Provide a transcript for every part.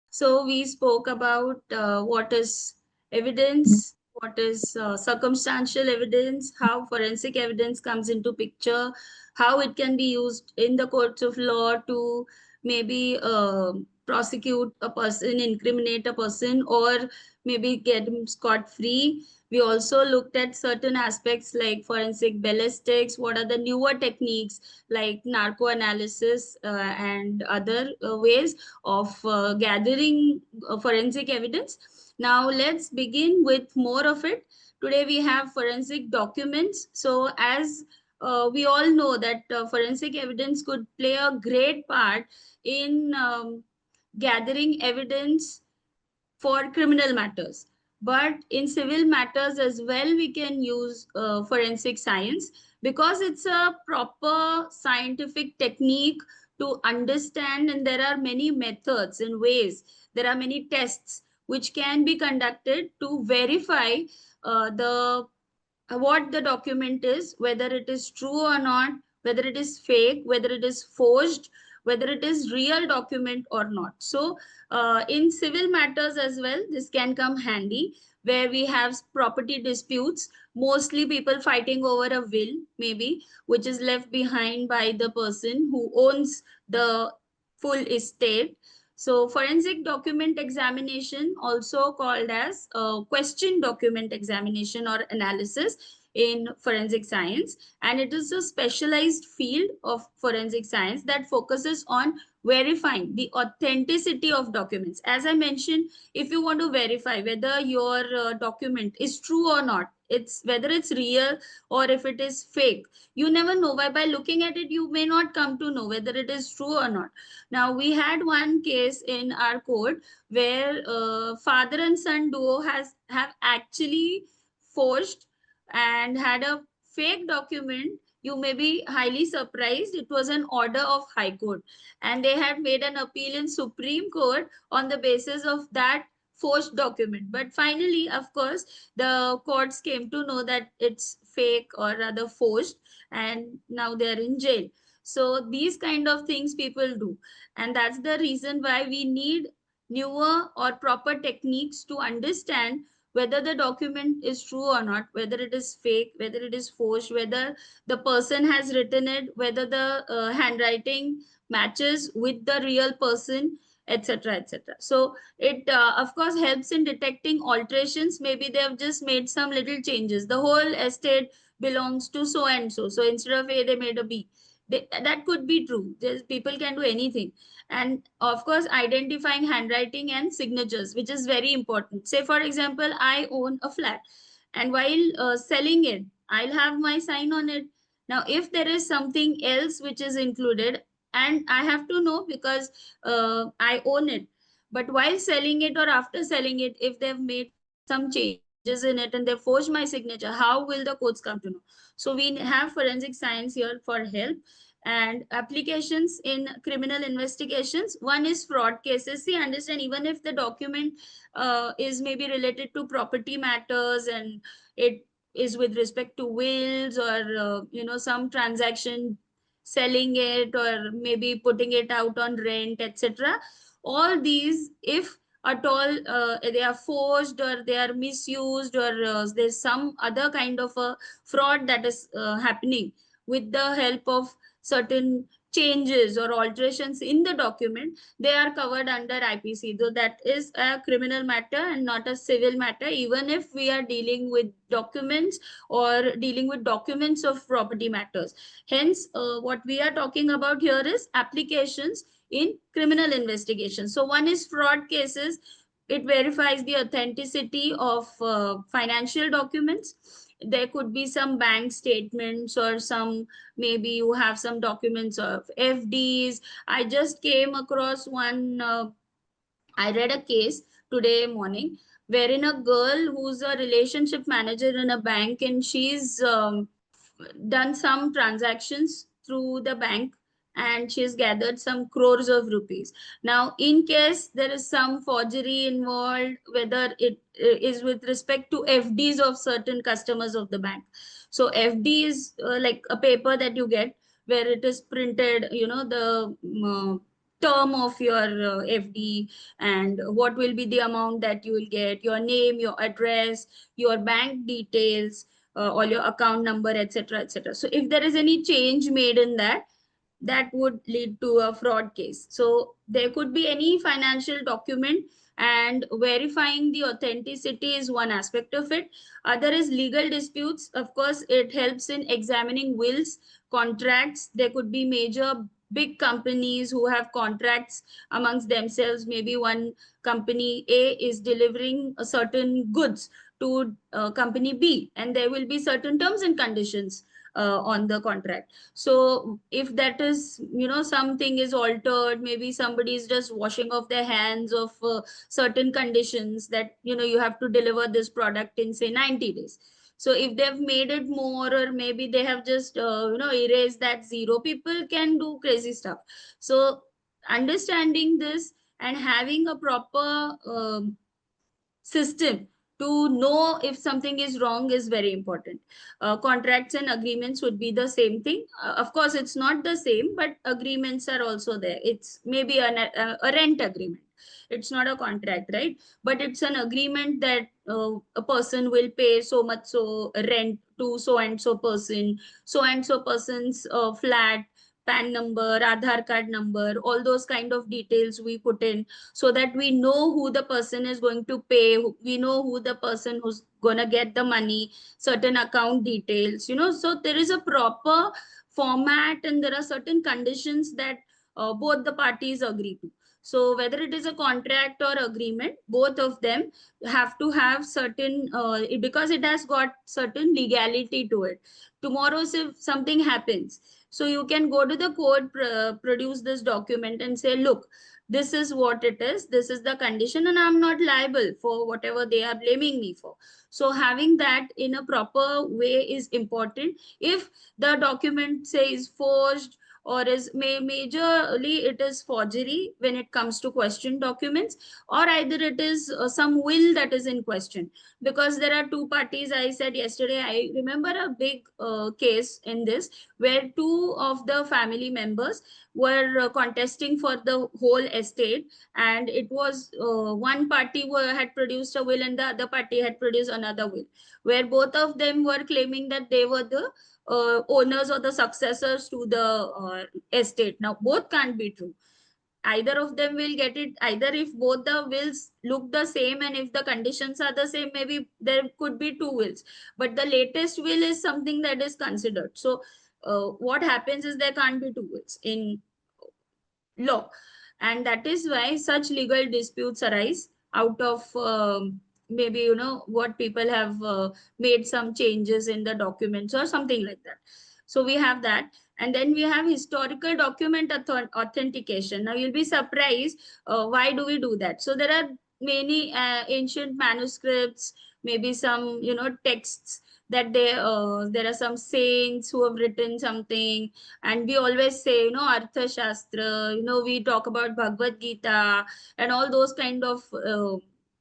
So we spoke about what is evidence, what is circumstantial evidence, how forensic evidence comes into picture, how it can be used in the courts of law to maybe prosecute a person, incriminate a person, or maybe get him scot free. We also looked at certain aspects like forensic ballistics, what are the newer techniques like narco analysis and other ways of gathering forensic evidence. Now, let's begin with more of it. Today, we have forensic documents. So, as we all know that forensic evidence could play a great part in gathering evidence for criminal matters. But in civil matters as well, we can use forensic science because it's a proper scientific technique to understand, and there are many methods and ways, there are many tests which can be conducted to verify the what the document is, whether it is true or not, whether it is fake, whether it is forged, whether it is real document or not. So in civil matters as well, this can come handy where we have property disputes, mostly people fighting over a will, maybe, which is left behind by the person who owns the full estate. So forensic document examination, also called as question document examination or analysis in forensic science, and it is a specialized field of forensic science that focuses on verifying the authenticity of documents. As I mentioned, if you want to verify whether your document is true or not, it's whether it's real or if it is fake, you never know. By looking at it, you may not come to know whether it is true or not. Now, we had one case in our court where father and son duo has have actually forged and had a fake document. You may be highly surprised. It was an order of High Court, and they had made an appeal in Supreme Court on the basis of that forged document. But finally, of course, the courts came to know that it's fake or rather forged, and now they're in jail. So these kind of things people do, and that's the reason why we need newer or proper techniques to understand whether the document is true or not, whether it is fake, whether it is forged, whether the person has written it, whether the handwriting matches with the real person, etc., etc. So it of course helps in detecting alterations. Maybe they have just made some little changes. The whole estate belongs to so and so, so instead of A they made a B. That could be true. People can do anything. And of course, identifying handwriting and signatures, which is very important. Say for example, I own a flat, and while selling it, I'll have my sign on it. Now if there is something else which is included, and I have to know because I own it, but while selling it or after selling it, if they've made some changes in it and they forged my signature, how will the courts come to know? So we have forensic science here for help. And applications in criminal investigations, one is fraud cases. See, understand, even if the document is maybe related to property matters, and it is with respect to wills or some transaction, selling it or maybe putting it out on rent, etc., all these, if at all they are forged or they are misused, or there's some other kind of a fraud that is happening with the help of certain changes or alterations in the document, they are covered under IPC. Though that is a criminal matter and not a civil matter, even if we are dealing with documents or dealing with documents of property matters. Hence, what we are talking about here is applications in criminal investigation. So one is fraud cases. It verifies the authenticity of financial documents. There could be some bank statements or some, maybe you have some documents of FDs. I just came across one, I read a case today morning wherein a girl who's a relationship manager in a bank, and she's done some transactions through the bank, and she's gathered some crores of rupees. Now, in case there is some forgery involved, whether it is with respect to FDs of certain customers of the bank. So FD is like a paper that you get where it is printed, the term of your FD, and what will be the amount that you will get, your name, your address, your bank details, all your account number, etc., etc. So if there is any change made in that, that would lead to a fraud case. So there could be any financial document, and verifying the authenticity is one aspect of it. Other is legal disputes. Of course, it helps in examining wills, contracts. There could be major big companies who have contracts amongst themselves. Maybe one company A is delivering a certain goods to company B, and there will be certain terms and conditions on the contract. So if that is, something is altered, maybe somebody is just washing off their hands of certain conditions, that you have to deliver this product in say 90 days. So if they've made it more, or maybe they have just erased that zero, people can do crazy stuff. So understanding this and having a proper system to know if something is wrong is very important. Contracts and agreements would be the same thing. Of course, it's not the same, but agreements are also there. It's maybe a rent agreement. It's not a contract, right? But it's an agreement that a person will pay so much so rent to so and so person's flat, PAN number, Aadhaar card number, all those kind of details we put in, so that we know who the person is going to pay, we know who the person who's going to get the money, certain account details, so there is a proper format, and there are certain conditions that both the parties agree to. So whether it is a contract or agreement, both of them have to have certain because it has got certain legality to it. Tomorrow if something happens, so you can go to the court, produce this document and say, look, this is what it is, this is the condition, and I'm not liable for whatever they are blaming me for. So having that in a proper way is important. If the document says forged, or is majorly it is forgery when it comes to question documents, or either it is some will that is in question, because there are two parties. I said yesterday, I remember a big case in this, where two of the family members were contesting for the whole estate, and it was one party had produced a will and the other party had produced another will, where both of them were claiming that they were the owners or the successors to the estate. Now both can't be true. Either of them will get it, either if both the wills look the same and if the conditions are the same, maybe there could be two wills, but the latest will is something that is considered. So what happens is there can't be two wills in law, and that is why such legal disputes arise out of maybe what people have made some changes in the documents or something like that. So we have that. And then we have historical document authentication. Now you'll be surprised, why do we do that? So there are many ancient manuscripts, maybe some texts that there are some saints who have written something, and we always say artha shastra, we talk about Bhagavad Gita and all those kind of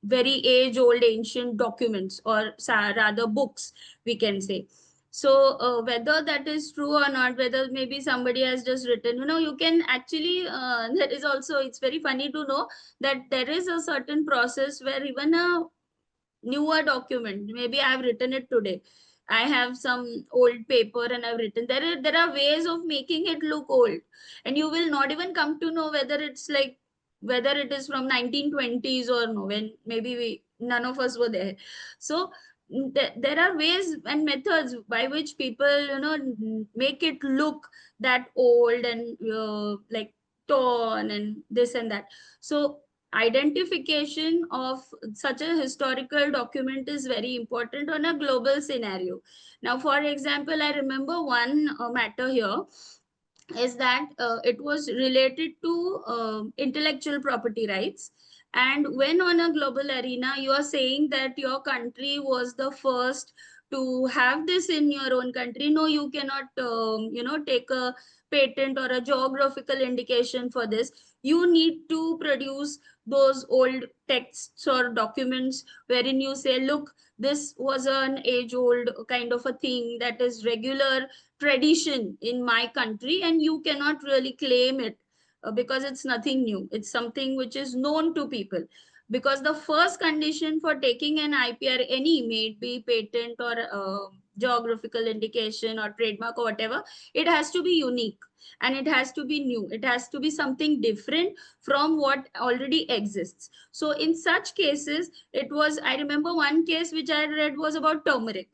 very age old ancient documents, or rather books, we can say. So whether that is true or not, whether maybe somebody has just written, you can actually that is also, it's very funny to know that there is a certain process where even a newer document, maybe I've written it today, I have some old paper and I've written, there are ways of making it look old, and you will not even come to know whether it's like, whether it is from 1920s or no, when maybe we none of us were there. So there are ways and methods by which people make it look that old and like torn and this and that. So identification of such a historical document is very important on a global scenario. Now, for example, I remember one matter here is that it was related to intellectual property rights. And when on a global arena, you are saying that your country was the first to have this in your own country, no, you cannot, take a patent or a geographical indication for this. You need to produce those old texts or documents wherein you say, look, this was an age old kind of a thing that is regular tradition in my country, and you cannot really claim it because it's nothing new. It's something which is known to people. Because the first condition for taking an IPR, any, may it be patent or geographical indication or trademark or whatever, it has to be unique and it has to be new. It has to be something different from what already exists. So in such cases, it was, I remember one case which I read was about turmeric,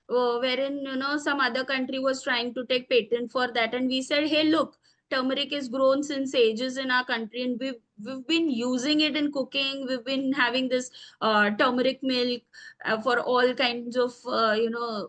wherein some other country was trying to take patent for that, and we said, hey, look, turmeric is grown since ages in our country, and we've been using it in cooking. We've been having this turmeric milk for all kinds of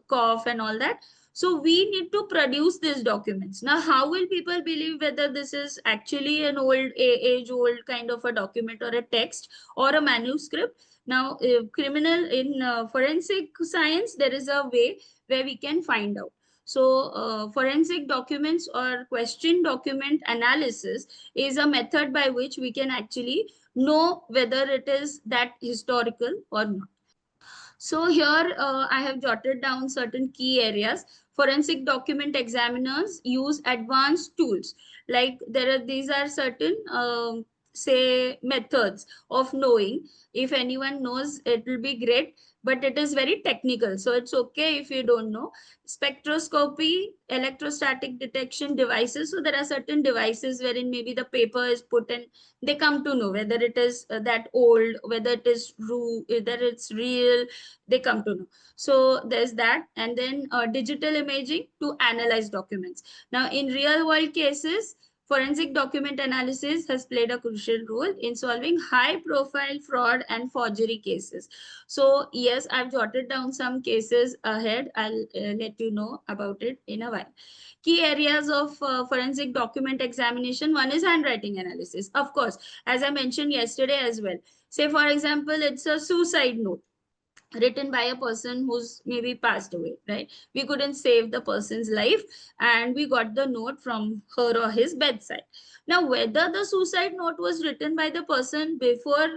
cough and all that. So we need to produce these documents. Now how will people believe whether this is actually an age old kind of a document or a text or a manuscript? Now, criminal in forensic science, there is a way where we can find out. So, forensic documents or question document analysis is a method by which we can actually know whether it is that historical or not. So here I have jotted down certain key areas. Forensic document examiners use advanced tools. Like these are certain say methods of knowing. If anyone knows, it will be great, but it is very technical. So it's okay if you don't know. Spectroscopy, electrostatic detection devices. So there are certain devices wherein maybe the paper is put and they come to know whether it is that old, whether it is whether it's real, they come to know. So there's that. And then digital imaging to analyze documents. Now in real world cases, forensic document analysis has played a crucial role in solving high profile fraud and forgery cases. So yes, I've jotted down some cases ahead. I'll let you know about it in a while. Key areas of forensic document examination: one is handwriting analysis, of course, as I mentioned yesterday as well. Say for example, it's a suicide note written by a person who's maybe passed away, right? We couldn't save the person's life, and we got the note from her or his bedside. Now, whether the suicide note was written by the person before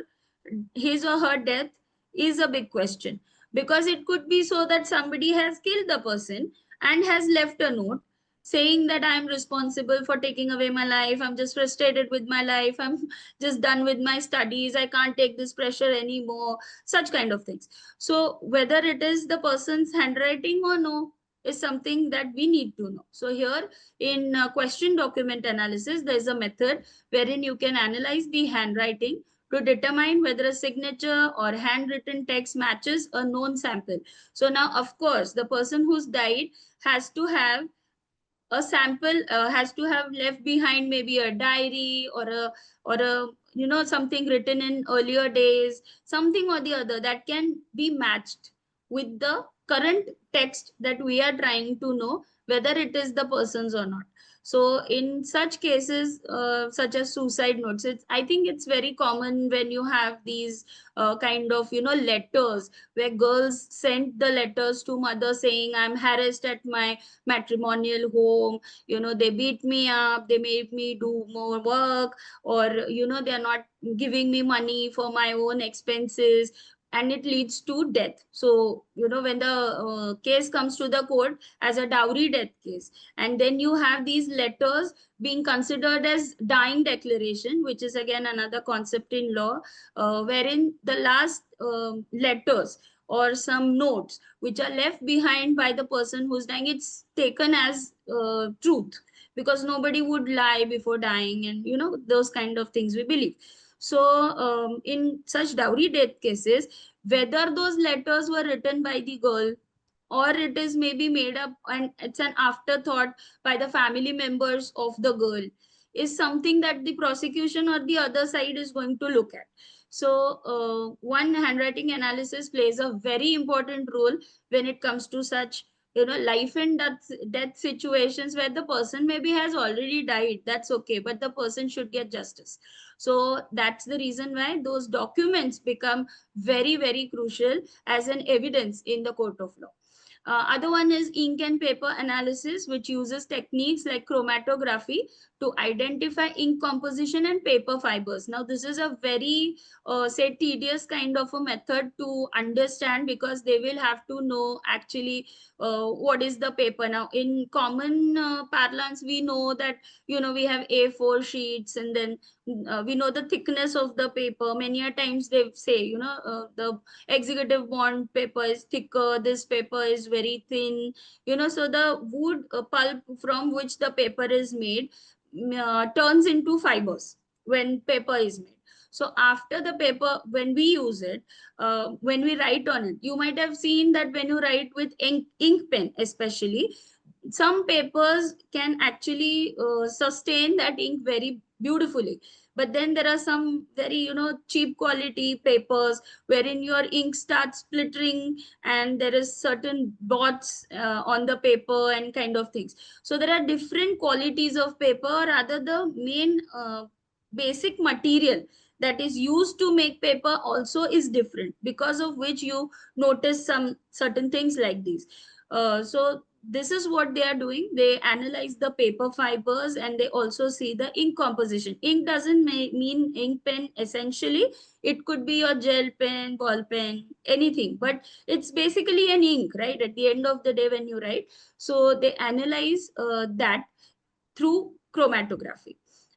his or her death is a big question, because it could be so that somebody has killed the person and has left a note saying that I'm responsible for taking away my life. I'm just frustrated with my life. I'm just done with my studies. I can't take this pressure anymore. Such kind of things. So whether it is the person's handwriting or no is something that we need to know. So here in question document analysis, there is a method wherein you can analyze the handwriting to determine whether a signature or handwritten text matches a known sample. So now, of course, the person who's died has to have a sample, has to have left behind maybe a diary or a something written in earlier days, something or the other that can be matched with the current text that we are trying to know whether it is the person's or not. So in such cases, such as suicide notes, I think it's very common when you have these kind of letters where girls sent the letters to mother saying, I'm harassed at my matrimonial home, they beat me up, they make me do more work, or they're not giving me money for my own expenses, and it leads to death. So when the case comes to the court as a dowry death case, and then you have these letters being considered as dying declaration, which is again another concept in law, wherein the last letters or some notes which are left behind by the person who's dying, it's taken as truth, because nobody would lie before dying, and those kind of things we believe. So in such dowry death cases, whether those letters were written by the girl or it is maybe made up and it's an afterthought by the family members of the girl, is something that the prosecution or the other side is going to look at. So one, handwriting analysis plays a very important role when it comes to such life and death situations where the person maybe has already died. That's okay, but the person should get justice. So that's the reason why those documents become very, very crucial as an evidence in the court of law. Other one is ink and paper analysis, which uses techniques like chromatography to identify ink composition and paper fibers. Now, this is a very, say, tedious kind of a method to understand, because they will have to know actually what is the paper. Now, in common parlance, we know that, we have A4 sheets, and then we know the thickness of the paper. Many a times they say, the executive bond paper is thicker, this paper is very thin, so the wood pulp from which the paper is made turns into fibers when paper is made. So after the paper, when we use it, when we write on it, you might have seen that when you write with ink pen especially, some papers can actually sustain that ink very beautifully, but then there are some very, cheap quality papers wherein your ink starts splittering, and there is certain dots on the paper and kind of things. So there are different qualities of paper. Rather, the main basic material that is used to make paper also is different, because of which you notice some certain things like these. So this is what they are doing. They analyze the paper fibers, and they also see the ink composition. Ink doesn't mean ink pen essentially. It could be your gel pen, ball pen, anything, but it's basically an ink, right? At the end of the day, when you write, so they analyze that through chromatography.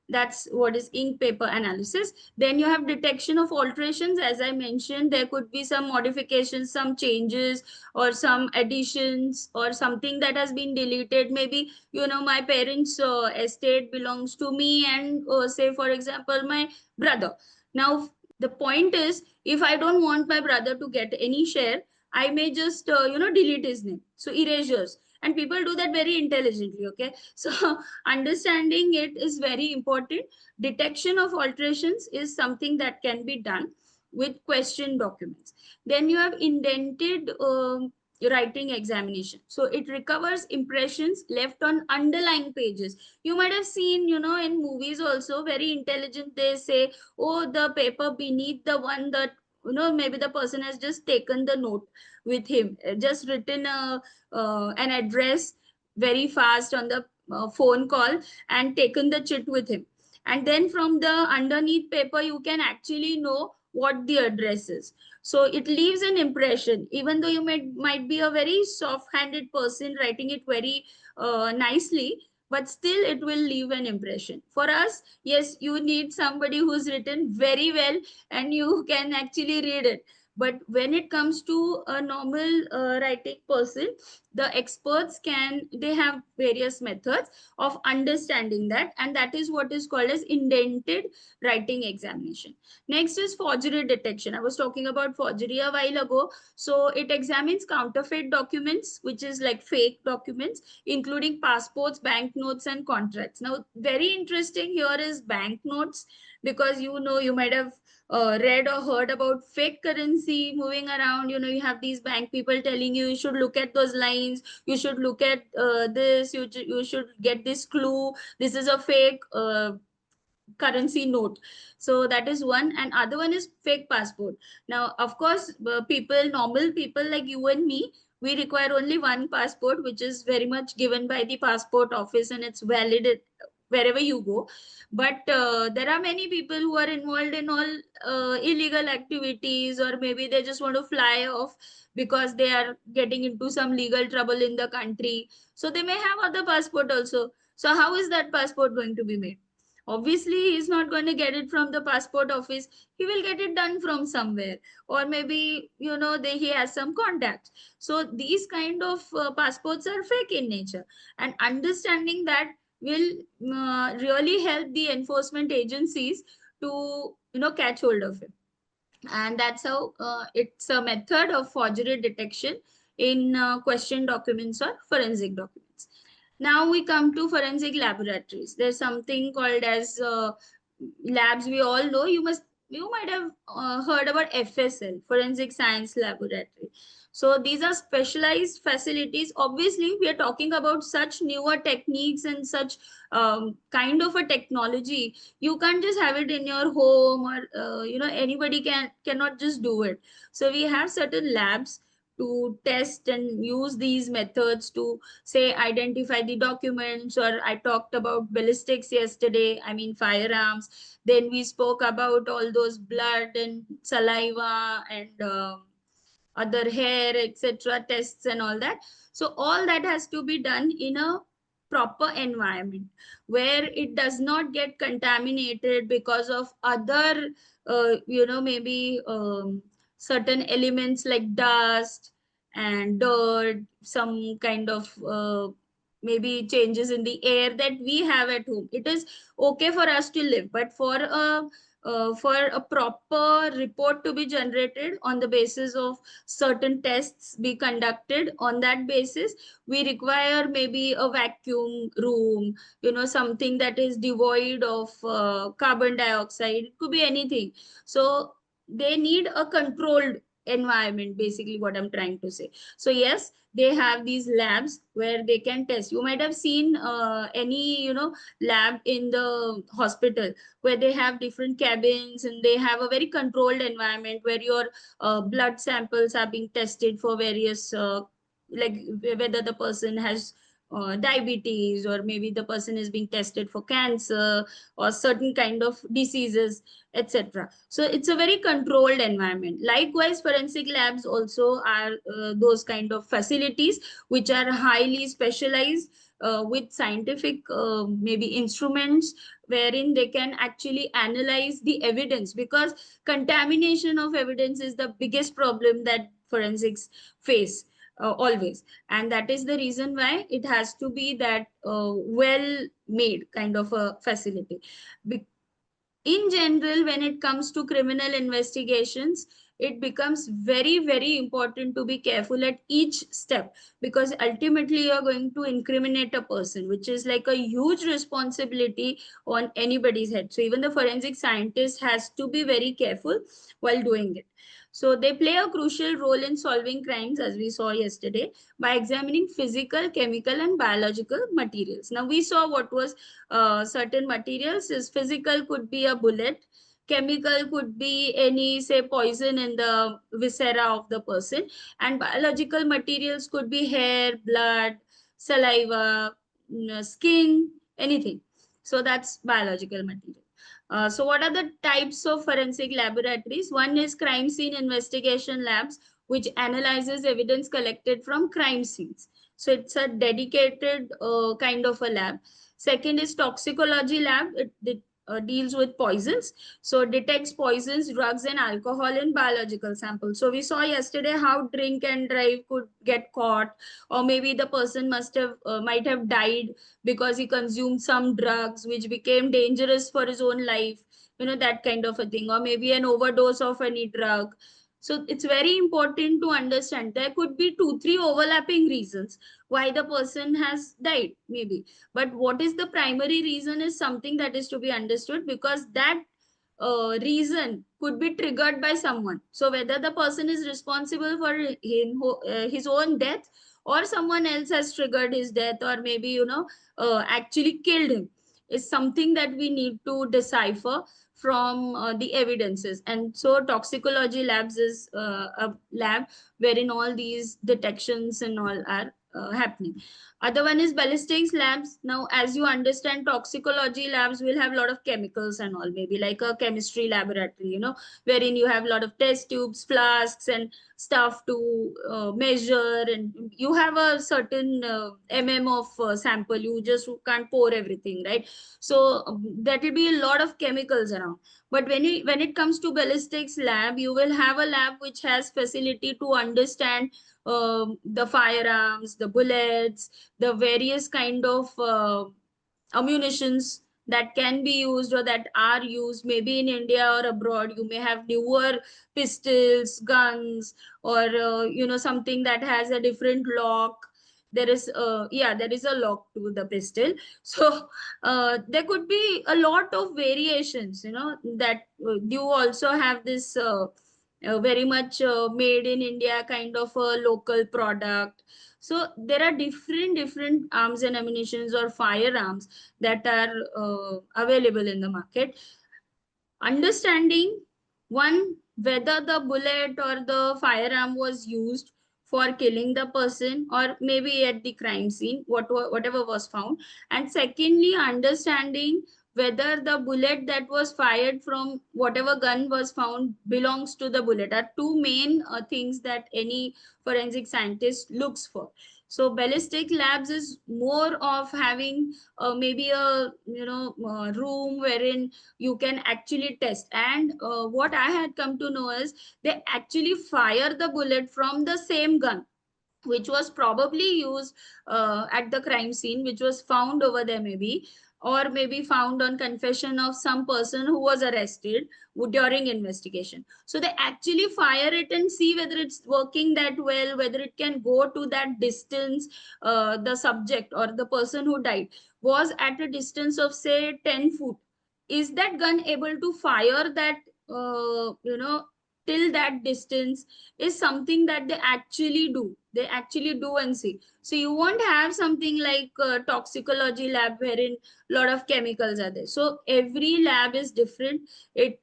That's what is ink paper analysis. Then you have detection of alterations. As I mentioned, there could be some modifications, some changes, or some additions, or something that has been deleted. Maybe, my parents' estate belongs to me, and say, for example, my brother. Now, the point is, if I don't want my brother to get any share, I may just, delete his name. So erasures. And people do that very intelligently, okay? So understanding it is very important. Detection of alterations is something that can be done with question documents. Then you have indented writing examination. So it recovers impressions left on underlying pages. You might have seen, in movies also, very intelligent. They say, oh, the paper beneath the one that, maybe the person has just taken the note with him, just written an address very fast on the phone call, and taken the chit with him. And then from the underneath paper, you can actually know what the address is. So it leaves an impression, even though you might be a very soft-handed person writing it very nicely, but still it will leave an impression. For us, yes, you need somebody who's written very well and you can actually read it. But when it comes to a normal writing person, the experts they have various methods of understanding that, and that is what is called as indented writing examination. Next is forgery detection. I was talking about forgery a while ago. So it examines counterfeit documents, which is like fake documents, including passports, banknotes, and contracts. Now, very interesting here is banknotes, because you might have read or heard about fake currency moving around. You have these bank people telling you should look at those lines, you should look at this, you should get this clue, this is a fake currency note. So that is one. And other one is fake passport. Now, of course, normal people like you and me, we require only one passport, which is very much given by the passport office, and it's valid wherever you go. But there are many people who are involved in all illegal activities, or maybe they just want to fly off because they are getting into some legal trouble in the country. So they may have other passport also. So how is that passport going to be made? Obviously, he's not going to get it from the passport office. He will get it done from somewhere, or maybe he has some contacts. So these kind of passports are fake in nature, and understanding that will really help the enforcement agencies to catch hold of him. And that's how it's a method of forgery detection in question documents or forensic documents. Now we come to forensic laboratories. There's something called as labs. We all know, you might have heard about FSL, Forensic Science Laboratory. So these are specialized facilities. Obviously, we are talking about such newer techniques and such kind of a technology. You can't just have it in your home, or anybody cannot just do it. So we have certain labs to test and use these methods to say identify the documents. Or I talked about ballistics yesterday, I mean firearms. Then we spoke about all those blood and saliva and other hair, etc. tests and all that. So all that has to be done in a proper environment where it does not get contaminated because of other maybe certain elements like dust and dirt, some kind of maybe changes in the air that we have at home. It is okay for us to live, but for a proper report to be generated on the basis of certain tests be conducted, on that basis we require maybe a vacuum room, something that is devoid of carbon dioxide. It could be anything. So they need a controlled environment, basically what I'm trying to say. So yes, they have these labs where they can test. You might have seen any lab in the hospital where they have different cabins and they have a very controlled environment where your blood samples are being tested for various like whether the person has diabetes, or maybe the person is being tested for cancer or certain kind of diseases, etc. So it's a very controlled environment. Likewise, forensic labs also are those kind of facilities which are highly specialized with scientific maybe instruments, wherein they can actually analyze the evidence, because contamination of evidence is the biggest problem that forensics face always. And that is the reason why it has to be that well made kind of a facility. In general, when it comes to criminal investigations, it becomes very, very important to be careful at each step, because ultimately you're going to incriminate a person, which is like a huge responsibility on anybody's head. So even the forensic scientist has to be very careful while doing it. So they play a crucial role in solving crimes, as we saw yesterday, by examining physical, chemical, and biological materials. Now we saw what was certain materials. Is physical could be a bullet, chemical could be any say poison in the viscera of the person, and biological materials could be hair, blood, saliva, skin, anything. So that's biological material. So what are the types of forensic laboratories? One is crime scene investigation labs, which analyzes evidence collected from crime scenes. So it's a dedicated kind of a lab. Second is toxicology lab. It deals with poisons. So detects poisons, drugs, and alcohol in biological samples. So we saw yesterday how drink and drive could get caught, or maybe the person might have died because he consumed some drugs which became dangerous for his own life. That kind of a thing, or maybe an overdose of any drug. So it's very important to understand there could be 2 3 overlapping reasons why the person has died, maybe. But what is the primary reason is something that is to be understood, because that reason could be triggered by someone. So whether the person is responsible for his own death, or someone else has triggered his death, or maybe actually killed him, is something that we need to decipher from the evidences. And so toxicology labs is a lab wherein all these detections and all are happening. Other one is ballistics labs. Now, as you understand, toxicology labs will have a lot of chemicals and all, maybe like a chemistry laboratory, wherein you have a lot of test tubes, flasks, and stuff to measure. And you have a certain of sample. You just can't pour everything, right? So that will be a lot of chemicals around. But when it comes to ballistics lab, you will have a lab which has facility to understand the firearms, the bullets, the various kind of ammunitions that can be used or that are used maybe in India or abroad. You may have newer pistols, guns, or something that has a different lock. There is a lock to the pistol. So there could be a lot of variations, that you also have this very much made in India kind of a local product. So there are different arms and ammunitions or firearms that are available in the market. Understanding, one, whether the bullet or the firearm was used for killing the person, or maybe at the crime scene, whatever was found. And secondly, understanding whether the bullet that was fired from whatever gun was found belongs to the bullet, are two main things that any forensic scientist looks for. So ballistic labs is more of having maybe a room wherein you can actually test. And what I had come to know is they actually fire the bullet from the same gun which was probably used at the crime scene, which was found over there maybe, or maybe found on confession of some person who was arrested during investigation. So they actually fire it and see whether it's working that well, whether it can go to that distance. The subject or the person who died was at a distance of say 10 foot. Is that gun able to fire that, till that distance, is something that they actually do and see. So you won't have something like toxicology lab wherein a lot of chemicals are there. So every lab is different. It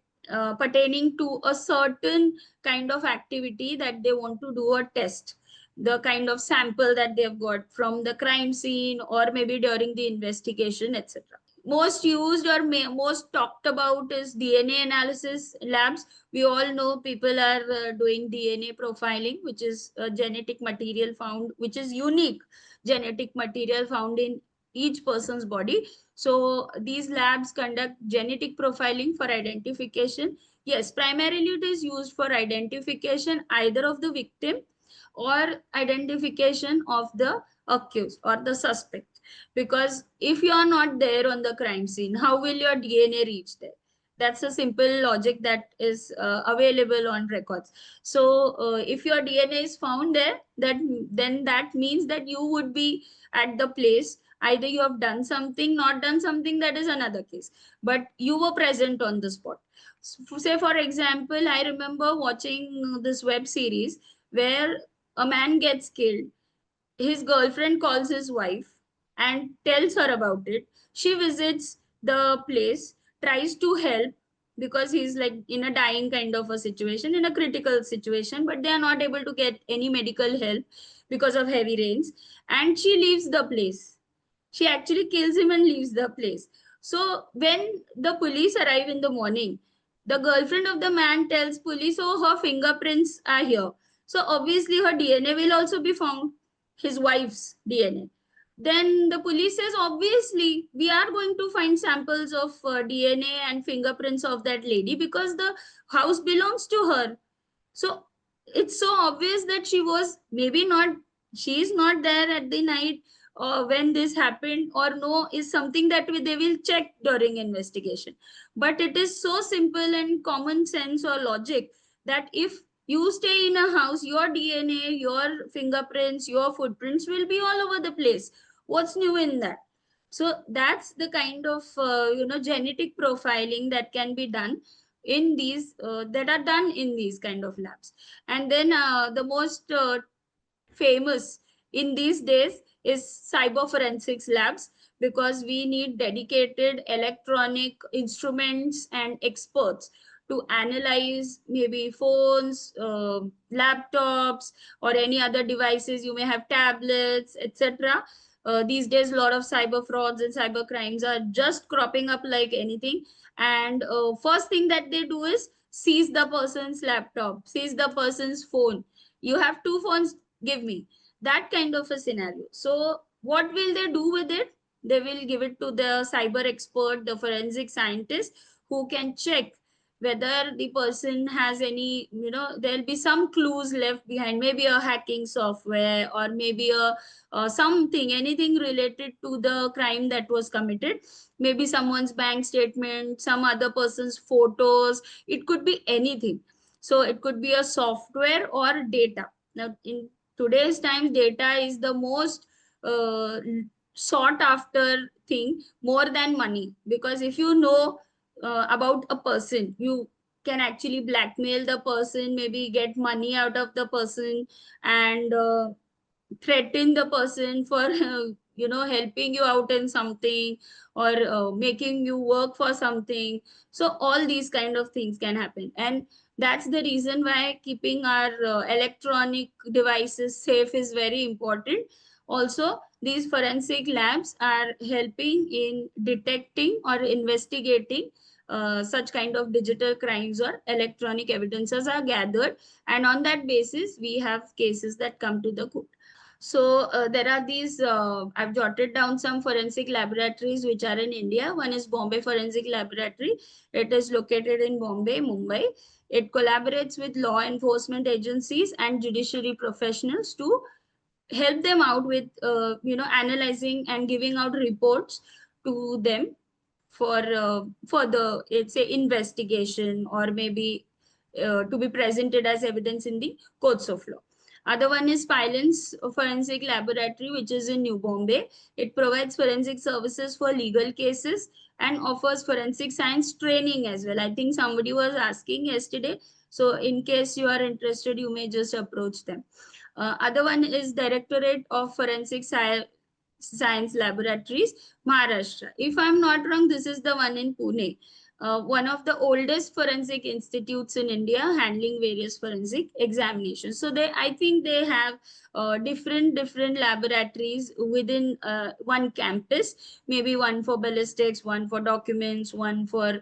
pertaining to a certain kind of activity that they want to do a test, the kind of sample that they've got from the crime scene or maybe during the investigation, etc. Most used or most talked about is DNA analysis labs. We all know people are doing DNA profiling, which is genetic material found, which is unique genetic material found in each person's body. So these labs conduct genetic profiling for identification. Yes, primarily it is used for identification either of the victim or identification of the accused or the suspect. Because if you are not there on the crime scene, how will your DNA reach there? That's a simple logic that is available on records. So if your DNA is found there, then that means that you would be at the place. Either you have done something, not done something, that is another case, but you were present on the spot. Say for example, I remember watching this web series where a man gets killed. His girlfriend calls his wife and tells her about it. She visits the place, tries to help because he's like in a dying kind of a situation, in a critical situation, but they are not able to get any medical help because of heavy rains. And she leaves the place. She actually kills him and leaves the place. So when the police arrive in the morning, the girlfriend of the man tells police, oh, her fingerprints are here. So obviously her DNA will also be found, his wife's DNA. Then the police says, obviously, we are going to find samples of DNA and fingerprints of that lady because the house belongs to her. So it's so obvious that she was maybe not, she is not there at the night when this happened, or no, is something that they will check during investigation. But it is so simple and common sense or logic that if you stay in a house, your DNA, your fingerprints, your footprints will be all over the place. What's new in that? So that's the kind of genetic profiling that can be done in these that are done in these kind of labs. And then the most famous in these days is cyber forensics labs, because we need dedicated electronic instruments and experts to analyze maybe phones, laptops, or any other devices. You may have tablets, etc. These days, a lot of cyber frauds and cyber crimes are just cropping up like anything. And first thing that they do is seize the person's laptop, seize the person's phone. You have two phones, give me. That kind of a scenario. So what will they do with it? They will give it to the cyber expert, the forensic scientist, who can check whether the person has any, there'll be some clues left behind, maybe a hacking software, or maybe a something, anything related to the crime that was committed. Maybe someone's bank statement, some other person's photos. It could be anything. So it could be a software or data. Now in today's times, data is the most uh, sought after thing, more than money. Because if you know about a person, you can actually blackmail the person, maybe get money out of the person, and threaten the person for helping you out in something, or making you work for something. So all these kind of things can happen, and that's the reason why keeping our electronic devices safe is very important. Also, these forensic labs are helping in detecting or investigating such kind of digital crimes, or electronic evidences are gathered, and on that basis we have cases that come to the court. So there are these, I've jotted down some forensic laboratories which are in India. One is Bombay Forensic Laboratory. It is located in Bombay, Mumbai. It collaborates with law enforcement agencies and judiciary professionals to help them out with analyzing and giving out reports to them for the, let's say, investigation, or maybe to be presented as evidence in the courts of law. Other one is Pilens Forensic Laboratory, which is in New Bombay. It provides forensic services for legal cases and offers forensic science training as well. I think somebody was asking yesterday, so in case you are interested, you may just approach them. Other one is Directorate of Forensic Science Laboratories, Maharashtra. If I'm not wrong, this is the one in Pune. One of the oldest forensic institutes in India, handling various forensic examinations. So I think they have different laboratories within one campus. Maybe one for ballistics, one for documents, one for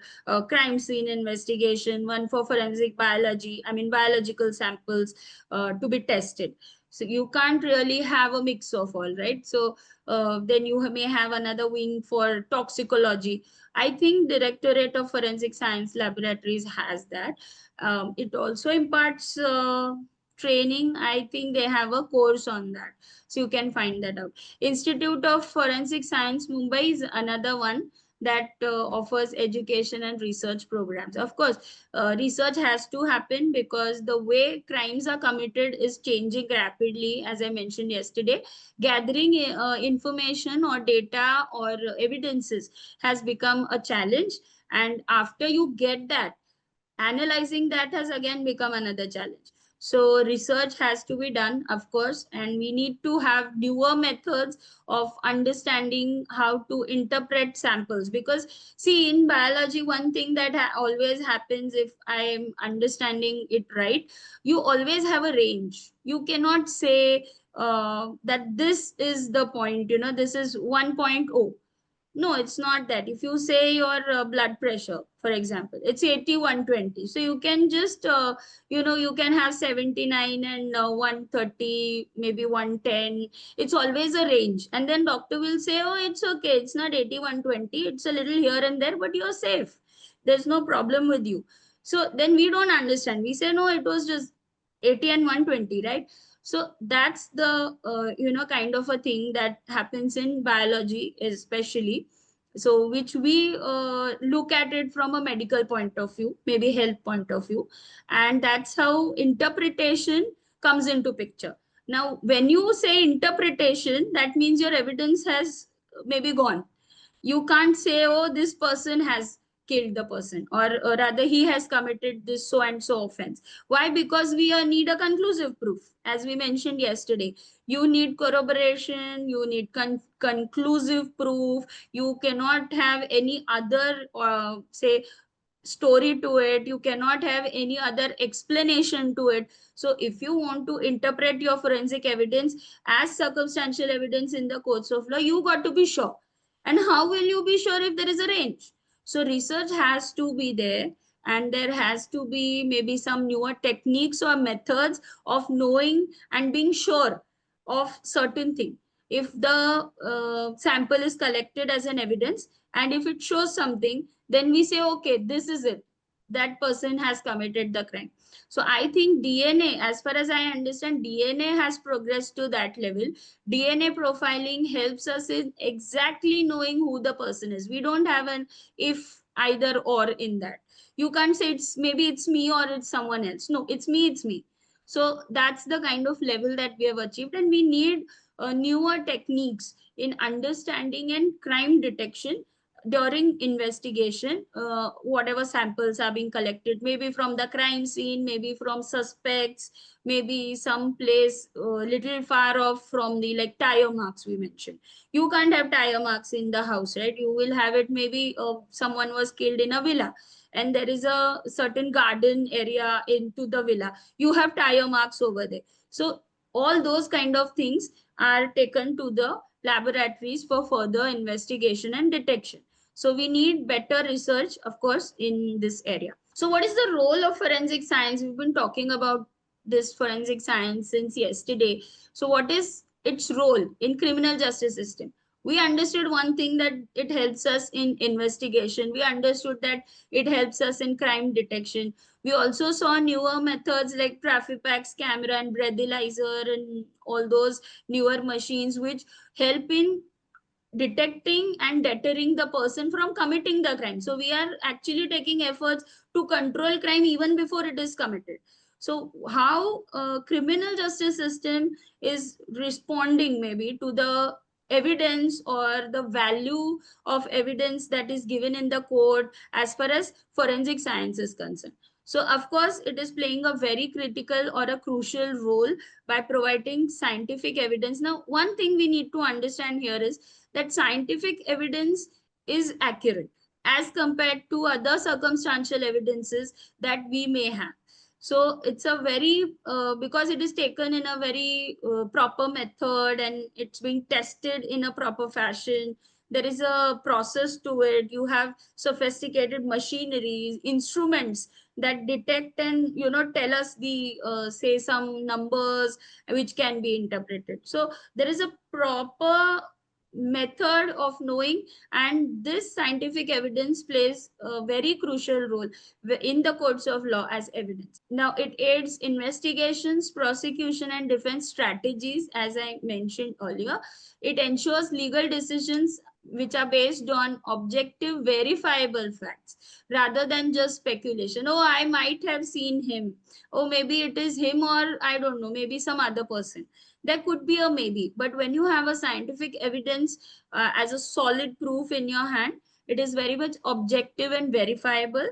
crime scene investigation, one for forensic biology. I mean biological samples to be tested. So you can't really have a mix of all, right? So then you may have another wing for toxicology. I think Directorate of Forensic Science Laboratories has that. It also imparts training. I think they have a course on that. So you can find that out. Institute of Forensic Science Mumbai is another one that offers education and research programs. Of course, research has to happen because the way crimes are committed is changing rapidly, as I mentioned yesterday. Gathering information or data or evidences has become a challenge, and after you get that, analyzing that has again become another challenge. So research has to be done, of course, and we need to have newer methods of understanding how to interpret samples. Because see, in biology, one thing that always happens, if I am understanding it right, you always have a range. You cannot say that this is the point, this is 1.0. No, it's not that. If you say your blood pressure, for example, it's 80/120. So you can just, you can have 79 and 130, maybe 110. It's always a range. And then doctor will say, oh, it's okay. It's not 80/120. It's a little here and there, but you're safe. There's no problem with you. So then we don't understand. We say, no, it was just 80 and 120, right? So that's the kind of a thing that happens in biology, especially. So which we look at it from a medical point of view, maybe health point of view, and that's how interpretation comes into picture. Now when you say interpretation, that means your evidence has maybe gone. You can't say, oh, this person has killed the person, or rather he has committed this so and so offense. Why? Because we need a conclusive proof. As we mentioned yesterday, you need corroboration, you need conclusive proof. You cannot have any other say story to it. You cannot have any other explanation to it. So if you want to interpret your forensic evidence as circumstantial evidence in the courts of law, you got to be sure. And how will you be sure if there is a range? So research has to be there, and there has to be maybe some newer techniques or methods of knowing and being sure of certain thing. If the sample is collected as an evidence, and if it shows something, then we say, okay, this is it. That person has committed the crime. So I think DNA, as far as I understand, DNA has progressed to that level. DNA profiling helps us in exactly knowing who the person is. We don't have an if, either, or in that. You can't say it's maybe it's me or it's someone else. No, it's me, it's me. So that's the kind of level that we have achieved, and we need newer techniques in understanding and crime detection during investigation, whatever samples are being collected, maybe from the crime scene, maybe from suspects, maybe some place little far off from the, like, tire marks we mentioned. You can't have tire marks in the house, right? You will have it, maybe someone was killed in a villa and there is a certain garden area into the villa. You have tire marks over there. So all those kind of things are taken to the laboratories for further investigation and detection. So we need better research, of course, in this area. So what is the role of forensic science? We've been talking about this forensic science since yesterday. So what is its role in criminal justice system? We understood one thing, that it helps us in investigation. We understood that it helps us in crime detection. We also saw newer methods like Trafipax camera and breathalyzer and all those newer machines which help in detecting and deterring the person from committing the crime. So we are actually taking efforts to control crime even before it is committed. So how criminal justice system is responding maybe to the evidence or the value of evidence that is given in the court as far as forensic science is concerned. So of course it is playing a very critical or a crucial role by providing scientific evidence. Now one thing we need to understand here is that scientific evidence is accurate as compared to other circumstantial evidences that we may have. So it's a very because it is taken in a very proper method and it's being tested in a proper fashion. There is a process to it. You have sophisticated machineries, instruments that detect and tell us the say some numbers which can be interpreted. So there is a proper method of knowing, and this scientific evidence plays a very crucial role in the courts of law as evidence. Now it aids investigations, prosecution and defense strategies. As I mentioned earlier, it ensures legal decisions which are based on objective verifiable facts rather than just speculation. Oh, I might have seen him. Oh, maybe it is him, or I don't know, maybe some other person. There could be a maybe, but when you have a scientific evidence as a solid proof in your hand, it is very much objective and verifiable,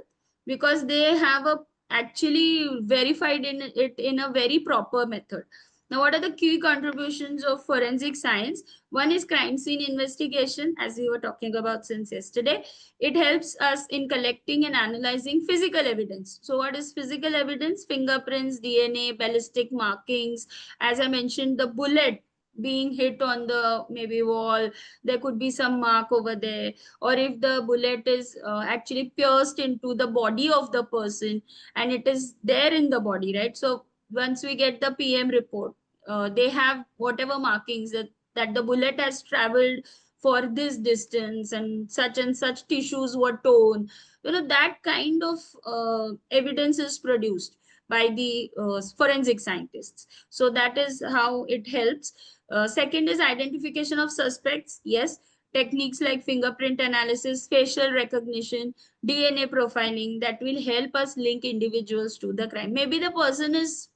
because they have a actually verified in it in a very proper method. Now what are the key contributions of forensic science? One is crime scene investigation, as we were talking about since yesterday. It helps us in collecting and analyzing physical evidence. So what is physical evidence? Fingerprints, DNA, ballistic markings. As I mentioned, the bullet being hit on the maybe wall, there could be some mark over there. Or if the bullet is actually pierced into the body of the person and it is there in the body, right? So once we get the PM report, they have whatever markings that the bullet has traveled for this distance and such tissues were torn. That kind of evidence is produced by the forensic scientists. So that is how it helps. Second is identification of suspects. Yes, techniques like fingerprint analysis, facial recognition, DNA profiling, that will help us link individuals to the crime. Maybe the person is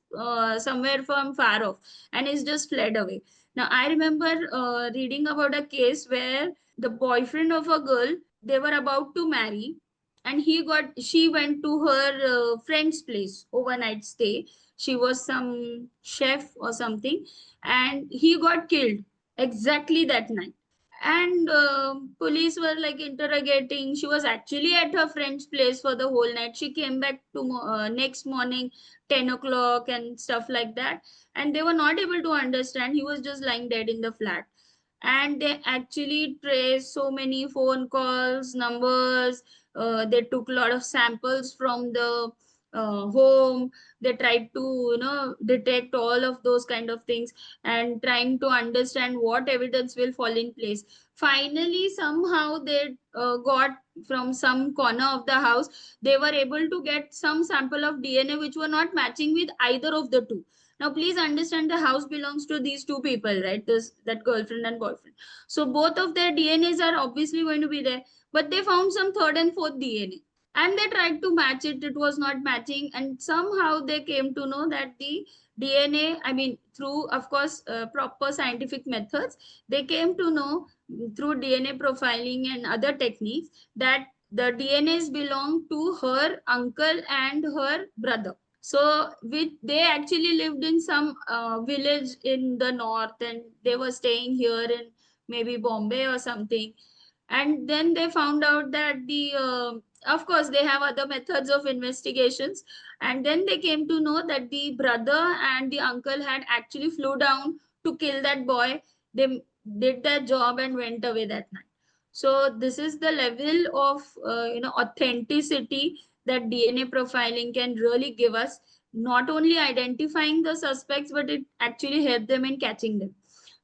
somewhere from far off and is just fled away. Now, I remember reading about a case where the boyfriend of a girl, they were about to marry, and she went to her friend's place overnight stay. She was some chef or something, and he got killed exactly that night. And police were like interrogating. She was actually at her friend's place for the whole night. She came back to next morning 10 o'clock and stuff like that, and they were not able to understand. He was just lying dead in the flat, and they actually traced so many phone calls, numbers. They took a lot of samples from the home. They tried to detect all of those kind of things and trying to understand what evidence will fall in place. Finally somehow they got from some corner of the house, they were able to get some sample of DNA which were not matching with either of the two. Now please understand, the house belongs to these two people, right? That girlfriend and boyfriend. So both of their DNAs are obviously going to be there, but they found some third and fourth DNA. and they tried to match it. It was not matching, and somehow they came to know that the DNA, I mean, through, of course, proper scientific methods, they came to know through DNA profiling and other techniques that the DNAs belong to her uncle and her brother. So they actually lived in some village in the north, and they were staying here in maybe Bombay or something. And then they found out that of course, they have other methods of investigations, and then they came to know that the brother and the uncle had actually flew down to kill that boy. They did their job and went away that night. So this is the level of authenticity that DNA profiling can really give us, not only identifying the suspects, but it actually helped them in catching them.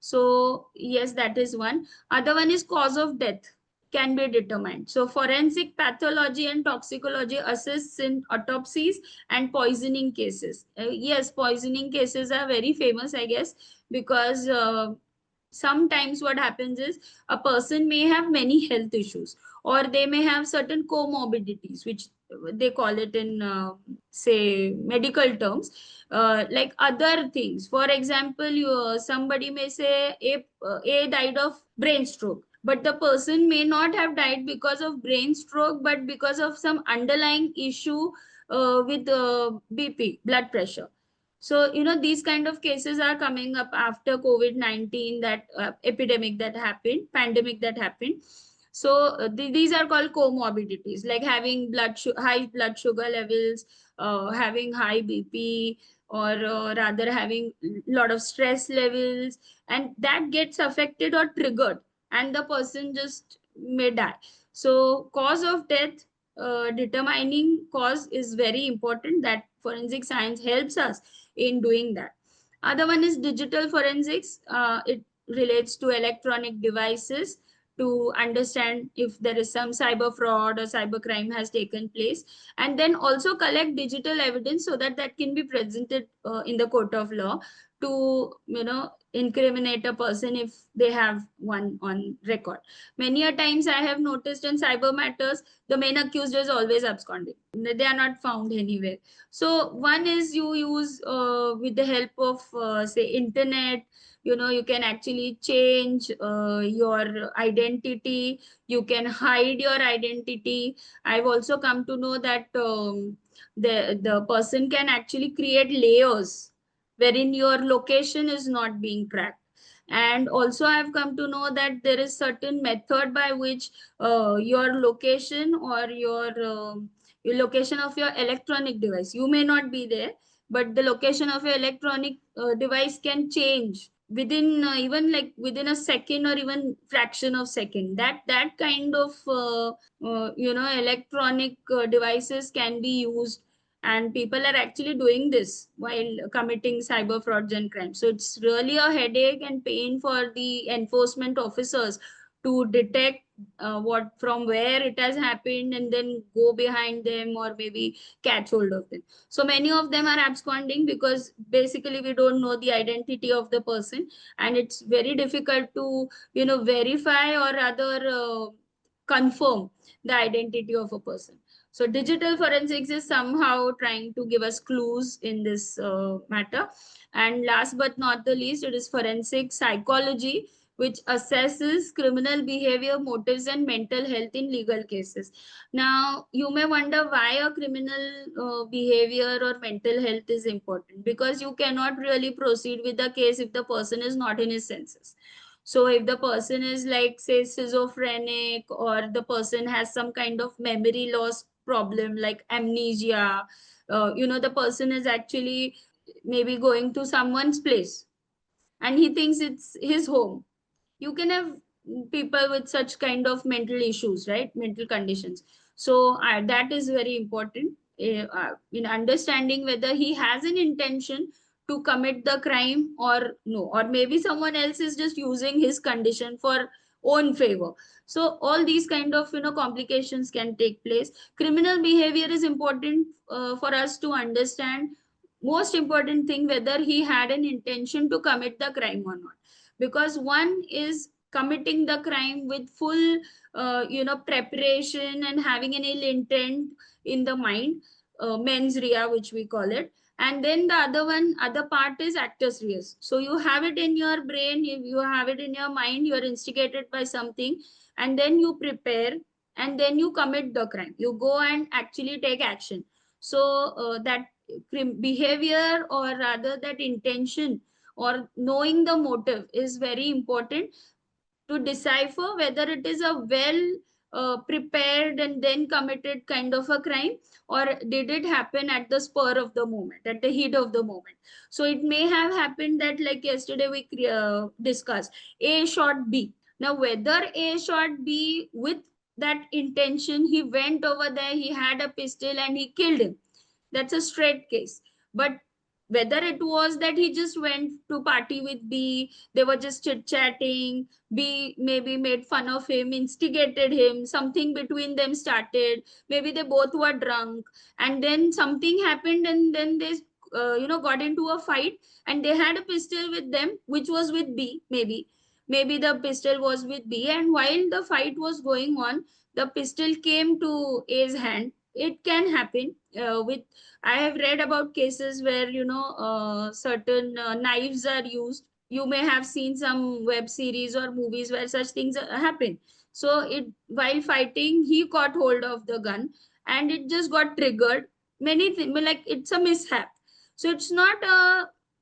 So yes, that is one. Other one is cause of death can be determined. So forensic pathology and toxicology assists in autopsies and poisoning cases. Yes, poisoning cases are very famous, I guess, because sometimes what happens is a person may have many health issues, or they may have certain comorbidities, which they call it in say medical terms, like other things. For example, somebody may say a died of brain stroke, but the person may not have died because of brain stroke, but because of some underlying issue with BP, blood pressure. So these kind of cases are coming up after COVID-19, that epidemic that happened, pandemic that happened. So these are called comorbidities, like having high blood sugar levels, having high BP, or rather having lot of stress levels, and that gets affected or triggered, and the person just may die. So cause of death, determining cause is very important, that forensic science helps us in doing that. Other one is digital forensics. It relates to electronic devices to understand if there is some cyber fraud or cyber crime has taken place, and then also collect digital evidence so that that can be presented in the court of law to incriminate a person if they have one on record. Many a times I have noticed in cyber matters, the main accused is always absconding. They are not found anywhere. So one is you use with the help of say internet, you can actually change your identity. You can hide your identity. I've also come to know that the person can actually create layers wherein your location is not being tracked. And also I've come to know that there is certain method by which your location, or your location of your electronic device, you may not be there, but the location of your electronic device can change within even like within a second, or even fraction of second. That kind of electronic devices can be used, and people are actually doing this while committing cyber frauds and crimes. So it's really a headache and pain for the enforcement officers to detect what from where it has happened, and then go behind them, or maybe catch hold of them. So many of them are absconding because basically we don't know the identity of the person, and it's very difficult to verify, or rather confirm the identity of a person. So digital forensics is somehow trying to give us clues in this matter. And last but not the least, it is forensic psychology, which assesses criminal behavior, motives, and mental health in legal cases. Now, you may wonder why a criminal behavior or mental health is important, because you cannot really proceed with the case if the person is not in his senses. So if the person is like, say, schizophrenic, or the person has some kind of memory loss problem like amnesia, the person is actually maybe going to someone's place and he thinks it's his home. You can have people with such kind of mental issues, right? Mental conditions. So that is very important in understanding whether he has an intention to commit the crime or no, or maybe someone else is just using his condition for own favor. So all these kind of complications can take place. Criminal behavior is important for us to understand. Most important thing, whether he had an intention to commit the crime or not, because one is committing the crime with full preparation and having an ill intent in the mind, mens rea, which we call it. And then the other part is actus reus. So you have it in your brain, you have it in your mind, you are instigated by something, and then you prepare, and then you commit the crime, you go and actually take action. So that behavior, or rather that intention, or knowing the motive, is very important to decipher whether it is a well prepared and then committed kind of a crime, or did it happen at the spur of the moment, at the heat of the moment. So it may have happened that, like yesterday we discussed, A shot B. Now whether A shot B with that intention, he went over there, he had a pistol and he killed him, that's a straight case. But whether it was that he just went to party with B, they were just chit chatting, B maybe made fun of him, instigated him, something between them started, maybe they both were drunk, and then something happened, and then they got into a fight, and they had a pistol with them, which was with B, maybe the pistol was with B, and while the fight was going on, the pistol came to A's hand. It can happen with I have read about cases where certain knives are used. You may have seen some web series or movies where such things happen. So it while fighting, he caught hold of the gun, and it just got triggered. Many things, like it's a mishap. So it's not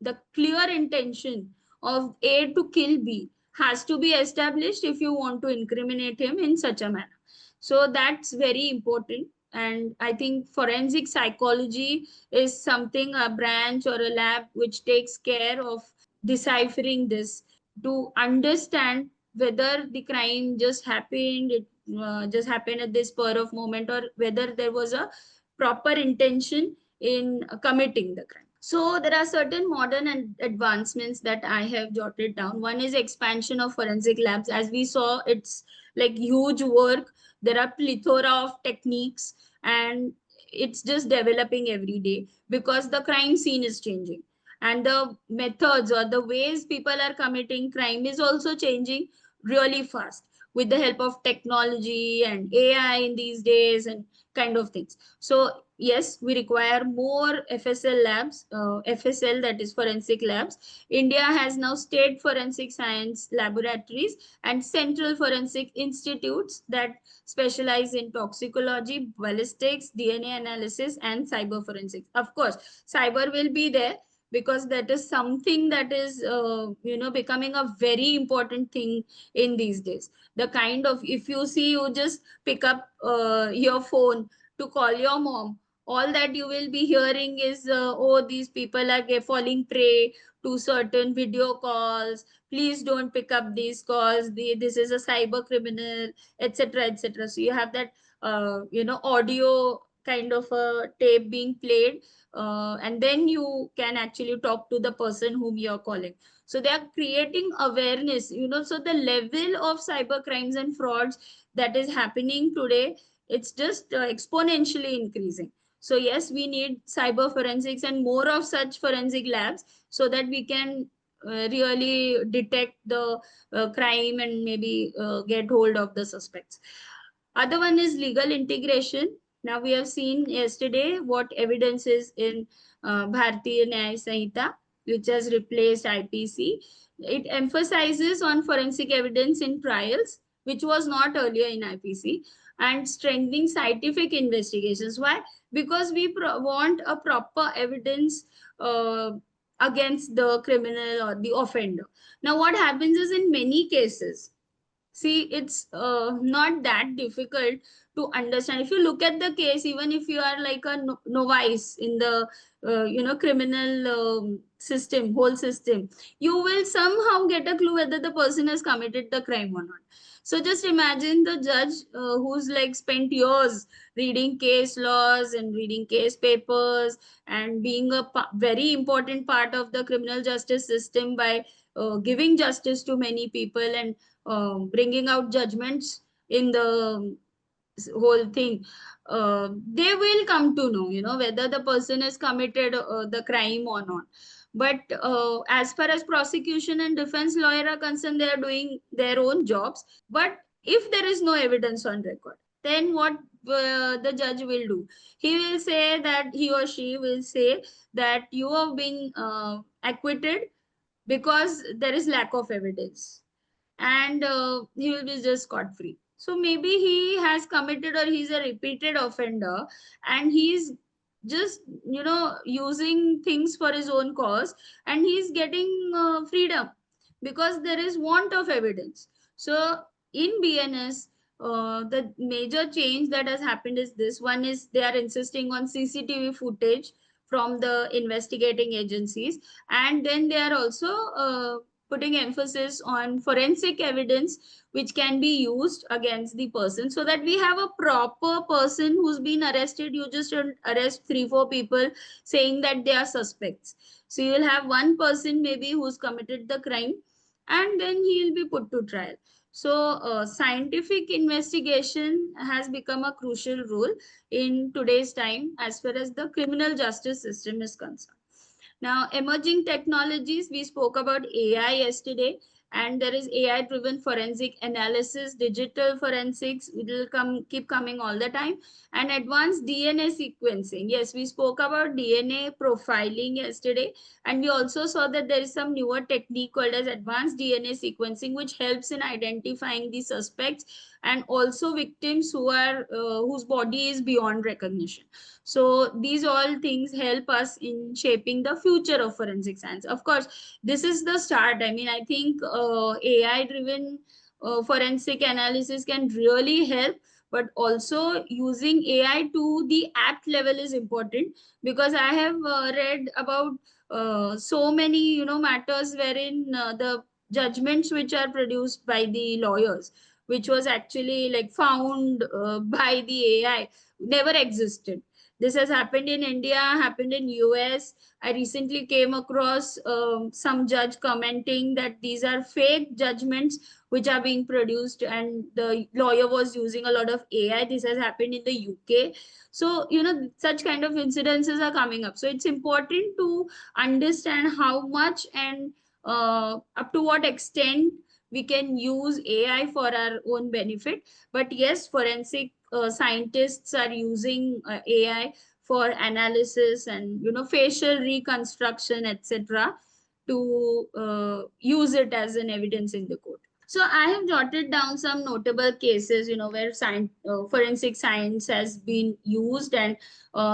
the clear intention of A to kill B has to be established if you want to incriminate him in such a manner. So that's very important. And I think forensic psychology is something, a branch or a lab which takes care of deciphering this, to understand whether the crime just happened, it just happened at this spur of moment, or whether there was a proper intention in committing the crime. So there are certain modern and advancements that I have jotted down. One is expansion of forensic labs. As we saw, it's like huge work. There are plethora of techniques, and it's just developing every day because the crime scene is changing, and the methods or the ways people are committing crime is also changing really fast with the help of technology and AI in these days and kind of things. So yes, we require more FSL labs, FSL, that is forensic labs. India has now state forensic science laboratories and central forensic institutes that specialize in toxicology, ballistics, DNA analysis, and cyber forensics. Of course, cyber will be there because that is something that is becoming a very important thing in these days. The kind of, if you see, you just pick up your phone to call your mom, all that you will be hearing is oh, these people are falling prey to certain video calls, please don't pick up these calls, this is a cyber criminal, etc., etc. So you have that audio kind of a tape being played, and then you can actually talk to the person whom you're calling. So they are creating awareness, so the level of cyber crimes and frauds that is happening today, it's just exponentially increasing. So yes, we need cyber forensics and more of such forensic labs so that we can really detect the crime and maybe get hold of the suspects. Other one is legal integration. Now we have seen yesterday what evidence is in Bharatiya Nyaya Sanhita, which has replaced IPC. It emphasizes on forensic evidence in trials, which was not earlier in IPC, and strengthening scientific investigations. Why? Because we want a proper evidence against the criminal or the offender. Now, what happens is, in many cases, see, it's not that difficult to understand. If you look at the case, even if you are like a novice in the criminal system, whole system, you will somehow get a clue whether the person has committed the crime or not. So just imagine the judge who's like spent years reading case laws and reading case papers and being a very important part of the criminal justice system by giving justice to many people and bringing out judgments in the whole thing. They will come to know, whether the person has committed the crime or not. But as far as prosecution and defense lawyer are concerned, they are doing their own jobs. But if there is no evidence on record, then what the judge will do? He will say that, he or she will say that you have been acquitted because there is lack of evidence, and he will be just scot free. So maybe he has committed, or he's a repeated offender, and he's just, using things for his own cause, and he's getting freedom because there is want of evidence. So in BNS, the major change that has happened is this: one is they are insisting on CCTV footage from the investigating agencies, and then they are also putting emphasis on forensic evidence which can be used against the person, so that we have a proper person who's been arrested. You just don't arrest 3 4 people saying that they are suspects. So you'll have one person maybe who's committed the crime, and then he'll be put to trial. So scientific investigation has become a crucial role in today's time as far as the criminal justice system is concerned. Now, emerging technologies, we spoke about AI yesterday, and there is AI driven forensic analysis, digital forensics will keep coming all the time, and advanced DNA sequencing. Yes, we spoke about DNA profiling yesterday, and we also saw that there is some newer technique called as advanced DNA sequencing, which helps in identifying the suspects and also victims who are whose body is beyond recognition. So these all things help us in shaping the future of forensic science. Of course, this is the start. I mean, I think AI driven forensic analysis can really help, but also using AI to the act level is important, because I have read about so many, matters wherein the judgments which are produced by the lawyers, which was actually like found by the AI, never existed. This has happened in India, happened in US. I recently came across some judge commenting that these are fake judgments which are being produced, and the lawyer was using a lot of AI. This has happened in the UK. So, such kind of incidences are coming up. So it's important to understand how much and up to what extent we can use AI for our own benefit. But yes, forensic scientists are using AI for analysis and, facial reconstruction, etc., to use it as an evidence in the court. So I have jotted down some notable cases, where forensic science has been used, and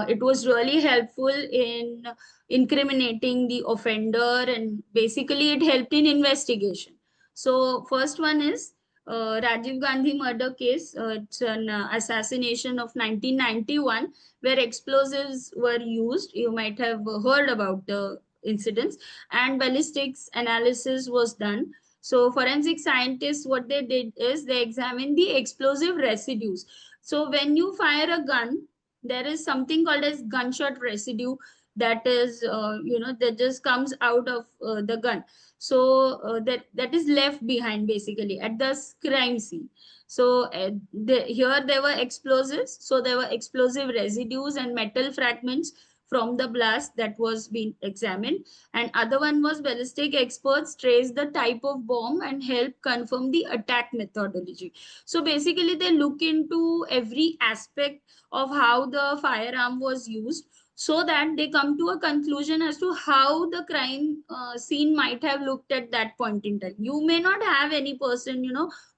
it was really helpful in incriminating the offender, and basically it helped in investigation. So first one is Rajiv Gandhi murder case. It's an assassination of 1991, where explosives were used. You might have heard about the incidents, and ballistics analysis was done. So forensic scientists, what they did is they examined the explosive residues. So when you fire a gun, there is something called as gunshot residue that is, that just comes out of the gun. So that is left behind basically at the crime scene. So here there were explosives. So there were explosive residues and metal fragments from the blast that was being examined, and other one was ballistic experts trace the type of bomb and help confirm the attack methodology. So basically they look into every aspect of how the firearm was used, so that they come to a conclusion as to how the crime scene might have looked at that point in time. You may not have any person,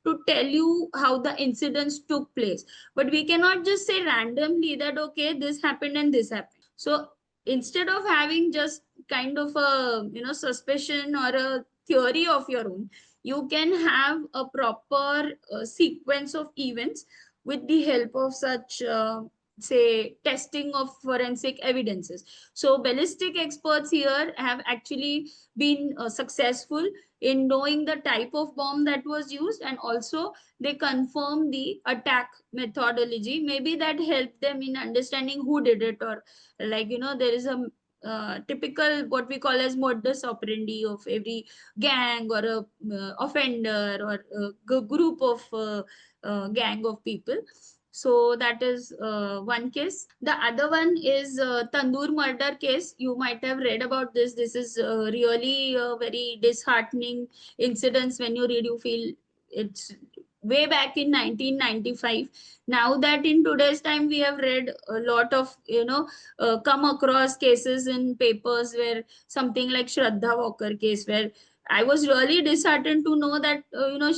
to tell you how the incidents took place, but we cannot just say randomly that okay, this happened and this happened. So instead of having just kind of a, suspicion or a theory of your own, you can have a proper sequence of events with the help of such say testing of forensic evidences. So ballistic experts here have actually been successful in knowing the type of bomb that was used, and also they confirm the attack methodology. Maybe that helped them in understanding who did it, or like, there is a typical what we call as modus operandi of every gang or a offender or a group of gang of people. So that is one case. The other one is Tandoor murder case. You might have read about this. This is really very disheartening incidents. When you read, you feel it's way back in 1995. Now that in today's time we have read a lot of, come across cases in papers where something like Shraddha Walker case, where I was really disheartened to know that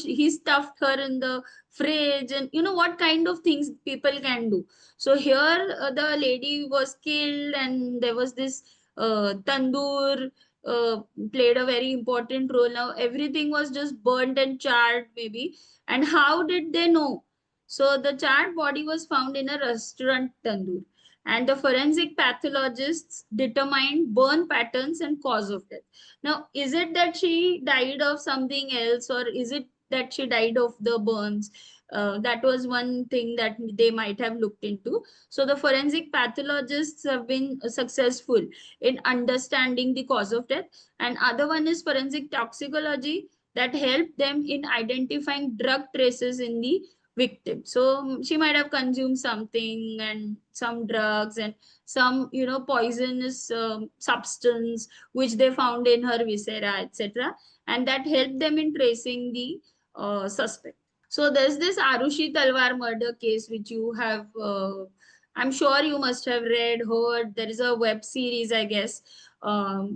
he stuffed her in the fridge, and what kind of things people can do. So here the lady was killed, and there was this tandoor uh, played a very important role. Now everything was just burnt and charred maybe. And how did they know? So the charred body was found in a restaurant tandoor, and the forensic pathologists determined burn patterns and cause of death. Now, is it that she died of something else, or is it that she died of the burns? That was one thing that they might have looked into. So the forensic pathologists have been successful in understanding the cause of death. And other one is forensic toxicology, that helped them in identifying drug traces in the victim. So she might have consumed something, and some drugs, and some poisonous substance which they found in her viscera, etc., and that helped them in tracing the suspect. So there's this Arushi Talwar murder case which you have, I'm sure you must have read, heard. There is a web series, I guess,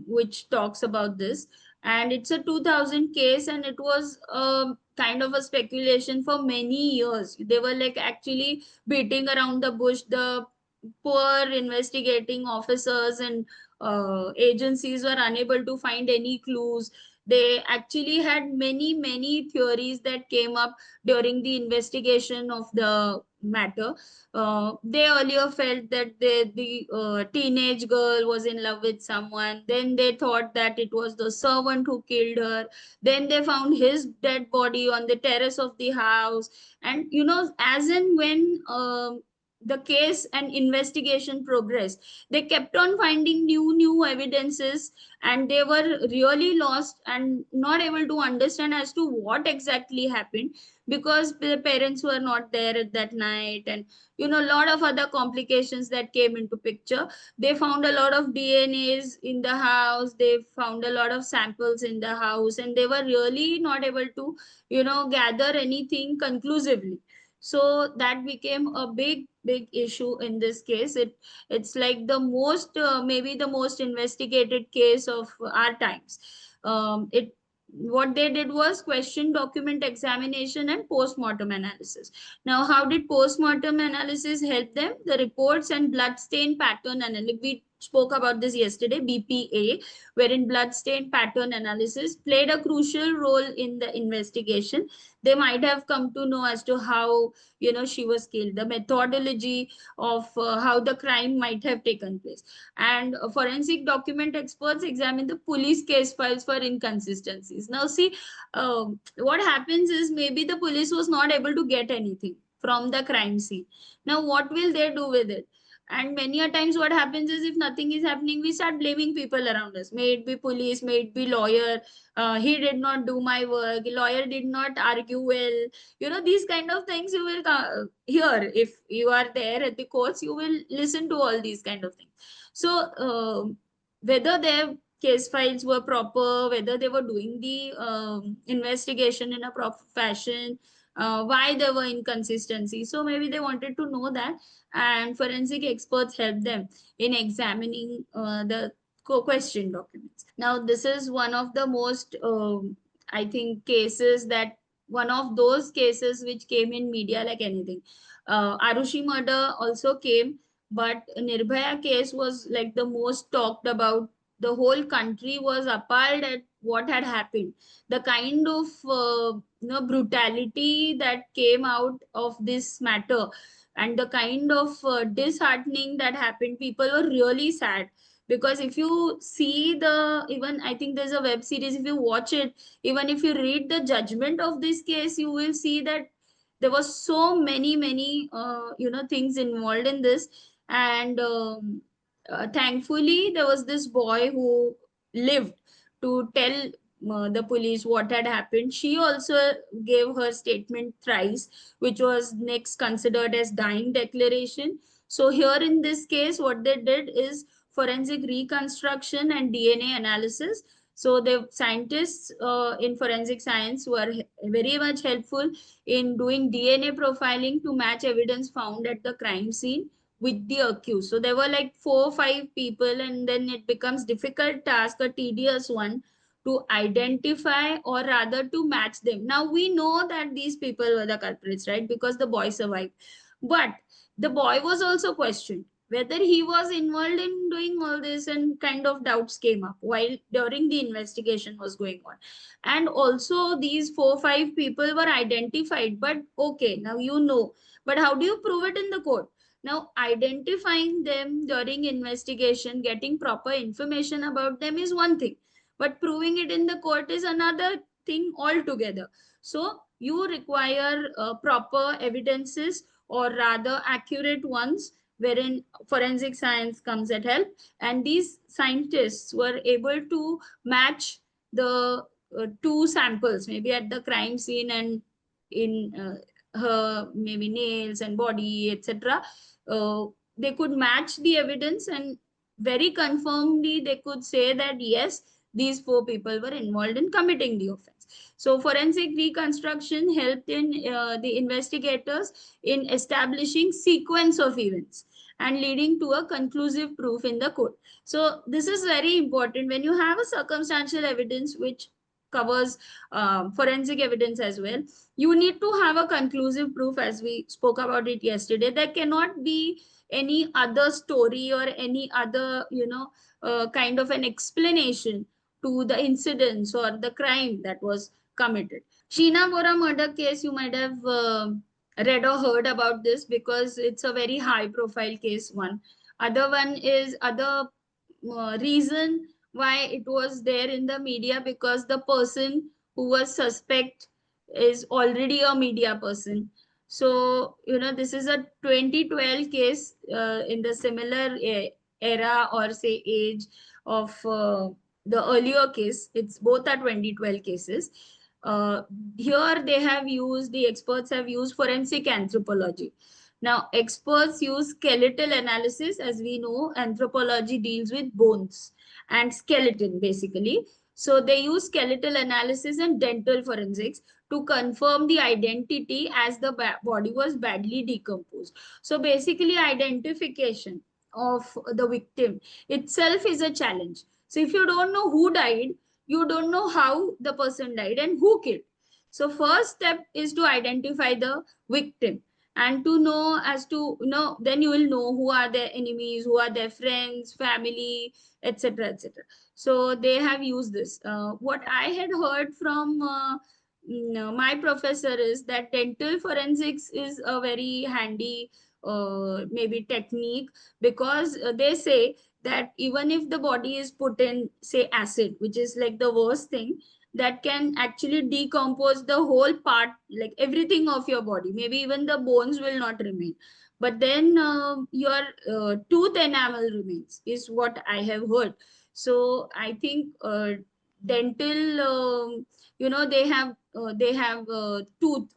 which talks about this. And it's a 2000 case, and it was kind of a speculation for many years. They were like actually beating around the bush. The poor investigating officers and agencies were unable to find any clues. They actually had many theories that came up during the investigation of the matter. They earlier felt that the teenage girl was in love with someone. Then they thought that it was the servant who killed her. Then they found his dead body on the terrace of the house. And as and when the case and investigation progressed, they kept on finding new evidences, and they were really lost and not able to understand as to what exactly happened, because the parents were not there at that night. And a lot of other complications that came into picture. They found a lot of DNAs in the house, they found a lot of samples in the house, and they were really not able to gather anything conclusively. So that became a big issue in this case. It's like the most maybe the most investigated case of our times. It What they did was question document examination and post-mortem analysis. Now, how did post-mortem analysis help them? The reports and blood stain pattern analysis. We spoke about this yesterday, BPA, wherein blood stain pattern analysis played a crucial role in the investigation. They might have come to know as to how she was killed, the methodology of how the crime might have taken place. And forensic document experts examine the police case files for inconsistencies. Now see, what happens is maybe the police was not able to get anything from the crime scene. Now what will they do with it? And many a times what happens is, if nothing is happening, we start blaming people around us. May it be police, may it be lawyer. He did not do my work, lawyer did not argue well. These kind of things you will hear. If you are there at the courts, you will listen to all these kind of things. So whether their case files were proper, whether they were doing the investigation in a proper fashion, why there were inconsistencies, so maybe they wanted to know that. And forensic experts helped them in examining the question documents. Now this is one of the most I think cases, that one of those cases which came in media like anything. Arushi murder also came, but Nirbhaya case was like the most talked about. The whole country was appalled at what had happened. The kind of brutality that came out of this matter, and the kind of disheartening that happened, people were really sad. Because if you see the, even I think there's a web series, if you watch it, even if you read the judgment of this case, you will see that there was so many things involved in this. And thankfully there was this boy who lived to tell the police what had happened. She also gave her statement thrice, which was next considered as dying declaration. So here in this case, what they did is forensic reconstruction and DNA analysis. So the scientists in forensic science were very much helpful in doing DNA profiling to match evidence found at the crime scene with the accused. So there were like 4 or 5 people, and then it becomes difficult task, a tedious one, to identify or rather to match them. Now we know that these people were the culprits, right? Because the boy survived. But the boy was also questioned whether he was involved in doing all this, and kind of doubts came up while during the investigation was going on. And also these 4 or 5 people were identified, but okay, now you know, but how do you prove it in the court? Now identifying them during investigation, getting proper information about them is one thing, but proving it in the court is another thing altogether. So you require proper evidences, or rather accurate ones, wherein forensic science comes at help. And these scientists were able to match the two samples, maybe at the crime scene and in her maybe nails and body, etc. uh, they could match the evidence, and very confirmedly they could say that yes, these 4 people were involved in committing the offense. So forensic reconstruction helped in the investigators in establishing sequence of events and leading to a conclusive proof in the court. So this is very important when you have a circumstantial evidence which covers forensic evidence as well. You need to have a conclusive proof, as we spoke about it yesterday. There cannot be any other story or any other, kind of an explanation to the incidents or the crime that was committed. Sheena Bora murder case, you might have read or heard about this because it's a very high profile case. One other one is other reason why it was there in the media, because the person who was suspect is already a media person. So this is a 2012 case in the similar era, or say age of the earlier case. It's both are 2012 cases. uh, Here they have used, the experts have used forensic anthropology. Now experts use skeletal analysis. As we know, anthropology deals with bones and skeleton basically. So they use skeletal analysis and dental forensics to confirm the identity, as the body was badly decomposed. So basically identification of the victim itself is a challenge. So if you don't know who died, you don't know how the person died and who killed. So first step is to identify the victim, and to know, as to then you will know who are their enemies, who are their friends, family, etc., etc. So they have used this. What I had heard from my professor is that dental forensics is a very handy maybe technique, because they say that even if the body is put in, say, acid, which is like the worst thing, that can actually decompose the whole part, like everything of your body. Maybe even the bones will not remain, but then your tooth enamel remains, is what I have heard. So I think dental, they have tooth,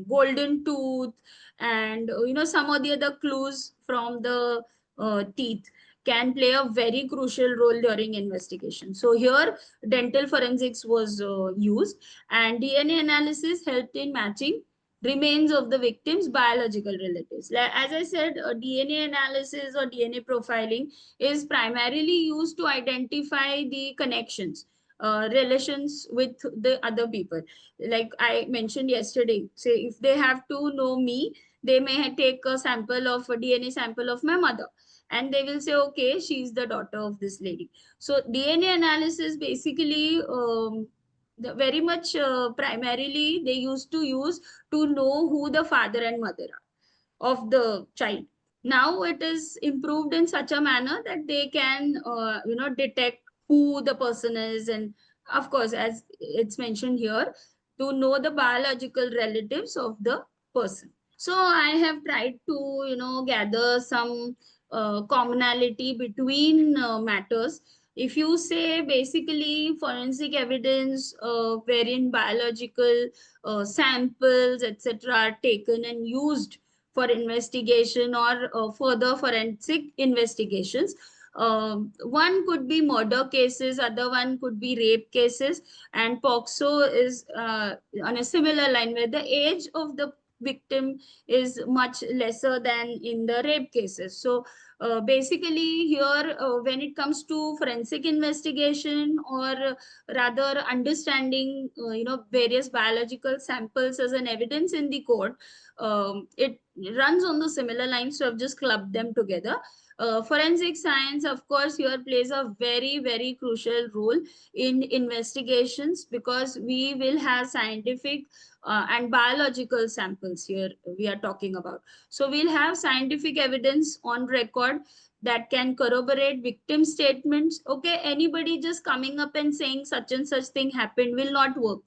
golden tooth, and some of the other clues from the teeth can play a very crucial role during investigation. So here dental forensics was used, and DNA analysis helped in matching remains of the victim's biological relatives. As I said, DNA analysis or DNA profiling is primarily used to identify the connections, relations with the other people. Like I mentioned yesterday, say if they have to know me, they may take a sample of a DNA sample of my mother, and they will say, okay, she's the daughter of this lady. So DNA analysis basically, very much primarily they used to use to know who the father and mother are of the child. Now it is improved in such a manner that they can detect who the person is, and of course, as it's mentioned here, to know the biological relatives of the person. So I have tried to gather some commonality between matters. If you say basically forensic evidence wherein biological samples, etc., are taken and used for investigation or further forensic investigations. One could be murder cases, other one could be rape cases, and POXO is on a similar line where the age of the victim is much lesser than in the rape cases. So basically here when it comes to forensic investigation or rather understanding various biological samples as an evidence in the court, it runs on the similar lines, so I've just clubbed them together. Forensic science, of course, here plays a very, very crucial role in investigations because we will have scientific and biological samples here we are talking about. So we'll have scientific evidence on record that can corroborate victim statements. Okay, anybody just coming up and saying such and such thing happened will not work.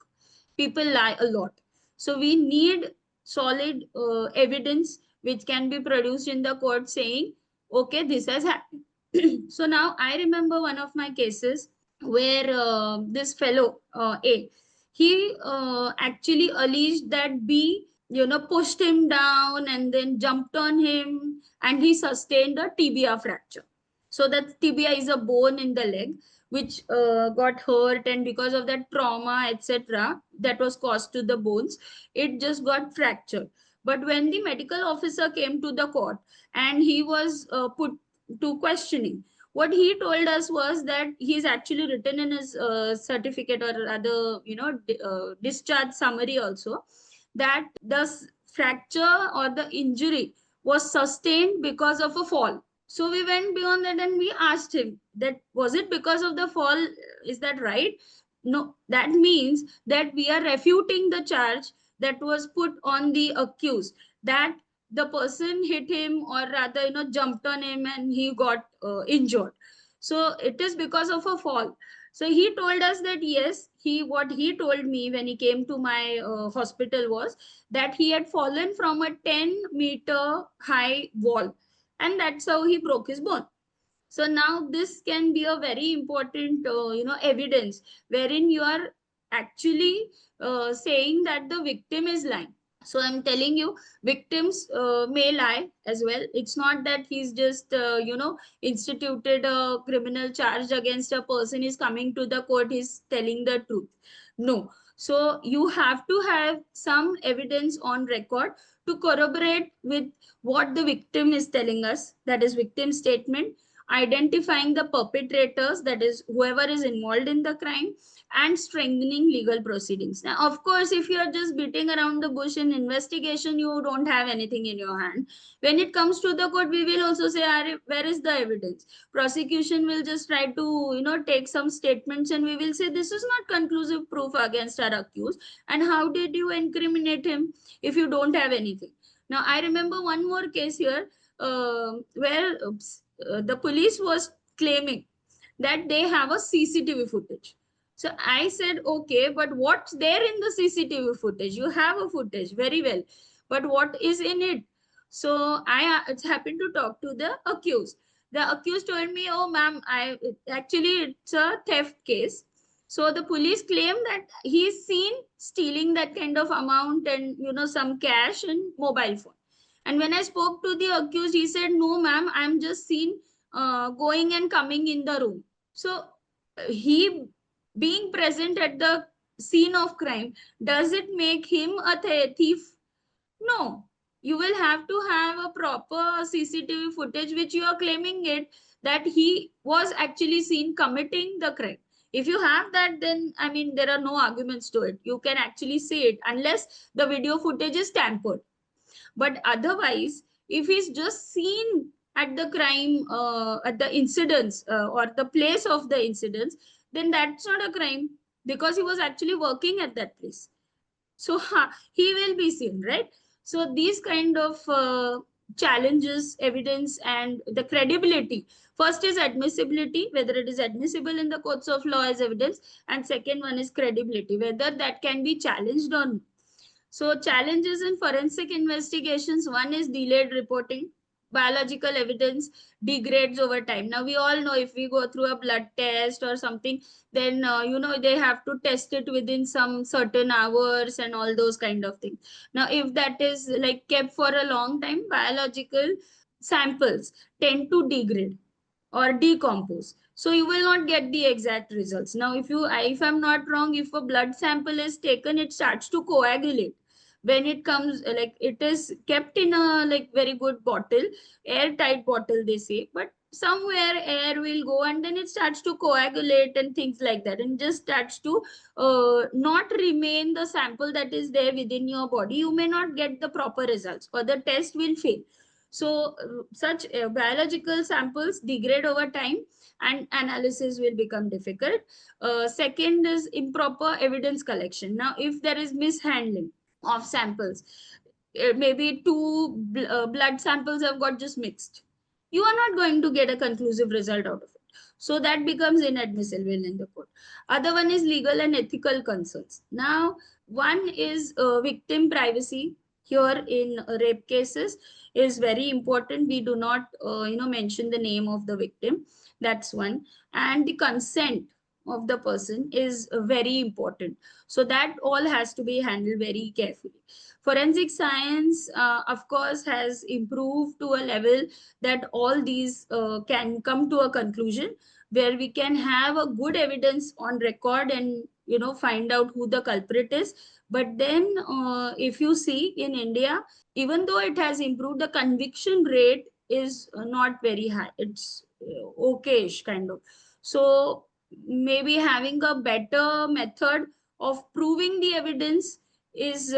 People lie a lot. So we need solid evidence which can be produced in the court saying, okay, this has happened. So now I remember one of my cases where this fellow A, he actually alleged that B, pushed him down and then jumped on him, and he sustained a tibia fracture. So that tibia is a bone in the leg which got hurt, and because of that trauma, etc., that was caused to the bones, it just got fractured. But when the medical officer came to the court and he was put to questioning, what he told us was that he's actually written in his certificate or other discharge summary also, that the fracture or the injury was sustained because of a fall. So we went beyond that and we asked him that was it because of the fall, is that right? No, that means that we are refuting the charge that was put on the accused, that the person hit him or rather jumped on him and he got injured. So it is because of a fall. So he told us that yes, he what he told me when he came to my hospital was that he had fallen from a 10-meter high wall, and that's how he broke his bone. So now this can be a very important evidence wherein you are actually saying that the victim is lying. So I'm telling you, victims may lie as well. It's not that he's just instituted a criminal charge against a person, is coming to the court, he's telling the truth. No. So you have to have some evidence on record to corroborate with what the victim is telling us, that is victim statement, identifying the perpetrators, that is whoever is involved in the crime, and strengthening legal proceedings. Now, of course, if you are just beating around the bush in investigation, you don't have anything in your hand. When it comes to the court, we will also say, where is the evidence? Prosecution will just try to, take some statements and we will say, this is not conclusive proof against our accused. And how did you incriminate him if you don't have anything? Now, I remember one more case here where the police was claiming that they have a CCTV footage. So I said, okay, but what's there in the CCTV footage? You have a footage, very well. But what is in it? So I happened to talk to the accused. The accused told me, oh, ma'am, actually, it's a theft case. So the police claim that he's seen stealing that kind of amount and, some cash and mobile phone. And when I spoke to the accused, he said, no, ma'am, I'm just seen going and coming in the room. So he being present at the scene of crime, does it make him a thief? No. You will have to have a proper CCTV footage which you are claiming it that he was actually seen committing the crime. If you have that, then I mean there are no arguments to it. You can actually see it unless the video footage is tampered. But otherwise, if he's just seen at the crime, at the incidents or the place of the incidents, then that's not a crime because he was actually working at that place. So he will be seen, right? So these kind of challenges, evidence, and the credibility. First is admissibility, whether it is admissible in the courts of law as evidence, and second one is credibility, whether that can be challenged or not. So challenges in forensic investigations, one is delayed reporting. biological evidence degrades over time. Now we all know if we go through a blood test or something, then they have to test it within some certain hours and all those kind of things. Now if that is like kept for a long time, biological samples tend to degrade or decompose, so you will not get the exact results. Now if I'm not wrong, if a blood sample is taken, it starts to coagulate when it comes, like it is kept in a like very good bottle, airtight bottle they say, but somewhere air will go and then it starts to coagulate and things like that, and just starts to not remain the sample that is there within your body. You may not get the proper results or the test will fail. So such biological samples degrade over time and analysis will become difficult. Second is improper evidence collection. Now if there is mishandling of samples, maybe blood samples have got just mixed, you are not going to get a conclusive result out of it, so that becomes inadmissible in the court. Other one is legal and ethical concerns. Now one is victim privacy. Here in rape cases is very important, we do not mention the name of the victim. That's one. And the consent of the person is very important, so that all has to be handled very carefully. Forensic science, of course, has improved to a level that all these can come to a conclusion where we can have a good evidence on record and find out who the culprit is. But then if you see in India, even though it has improved, the conviction rate is not very high. It's okayish kind of. So maybe having a better method of proving the evidence is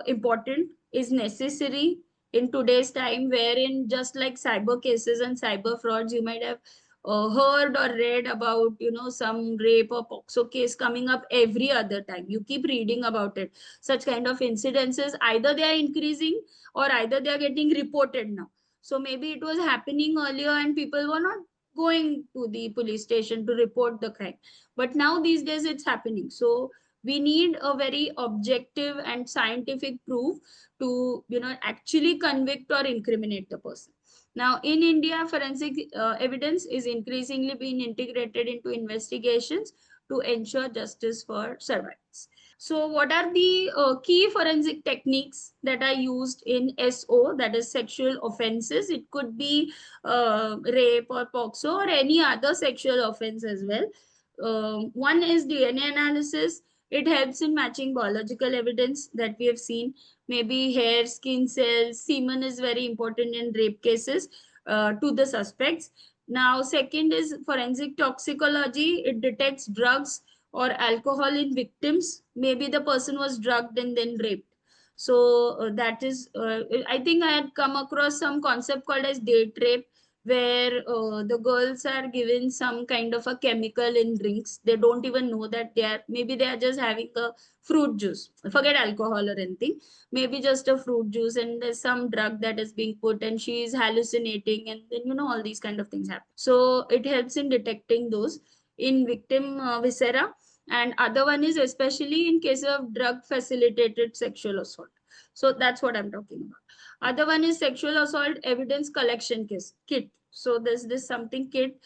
important, is necessary in today's time, wherein just like cyber cases and cyber frauds, you might have heard or read about some rape or POXO case coming up every other time. You keep reading about it. Such kind of incidences, either they are increasing or either they are getting reported now. So maybe it was happening earlier and people were not going to the police station to report the crime, but now these days it's happening. So we need a very objective and scientific proof to actually convict or incriminate the person. Now in India, forensic evidence is increasingly being integrated into investigations to ensure justice for survivors. So what are the key forensic techniques that are used in SO, that is sexual offenses? It could be rape or POXO or any other sexual offense as well. One is DNA analysis. It helps in matching biological evidence that we have seen. Maybe hair, skin cells, semen is very important in rape cases to the suspects. Now, second is forensic toxicology. It detects drugs or alcohol in victims. Maybe the person was drugged and then raped. So that is, I think I had come across some concept called as date rape, where the girls are given some kind of a chemical in drinks. They don't even know that maybe they are just having a fruit juice. Forget alcohol or anything. Maybe just a fruit juice and there's some drug that is being put and she is hallucinating, and then all these kind of things happen. So it helps in detecting those in victim viscera. And other one is especially in case of drug facilitated sexual assault. So that's what I'm talking about. Other one is sexual assault evidence collection kit. So there's this something kit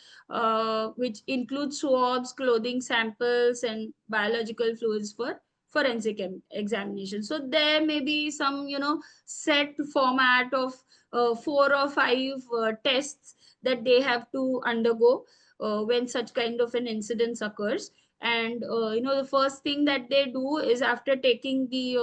which includes swabs, clothing samples, and biological fluids for forensic examination. So there may be some set format of 4 or 5 tests that they have to undergo when such kind of an incident occurs. And the first thing that they do is, after taking the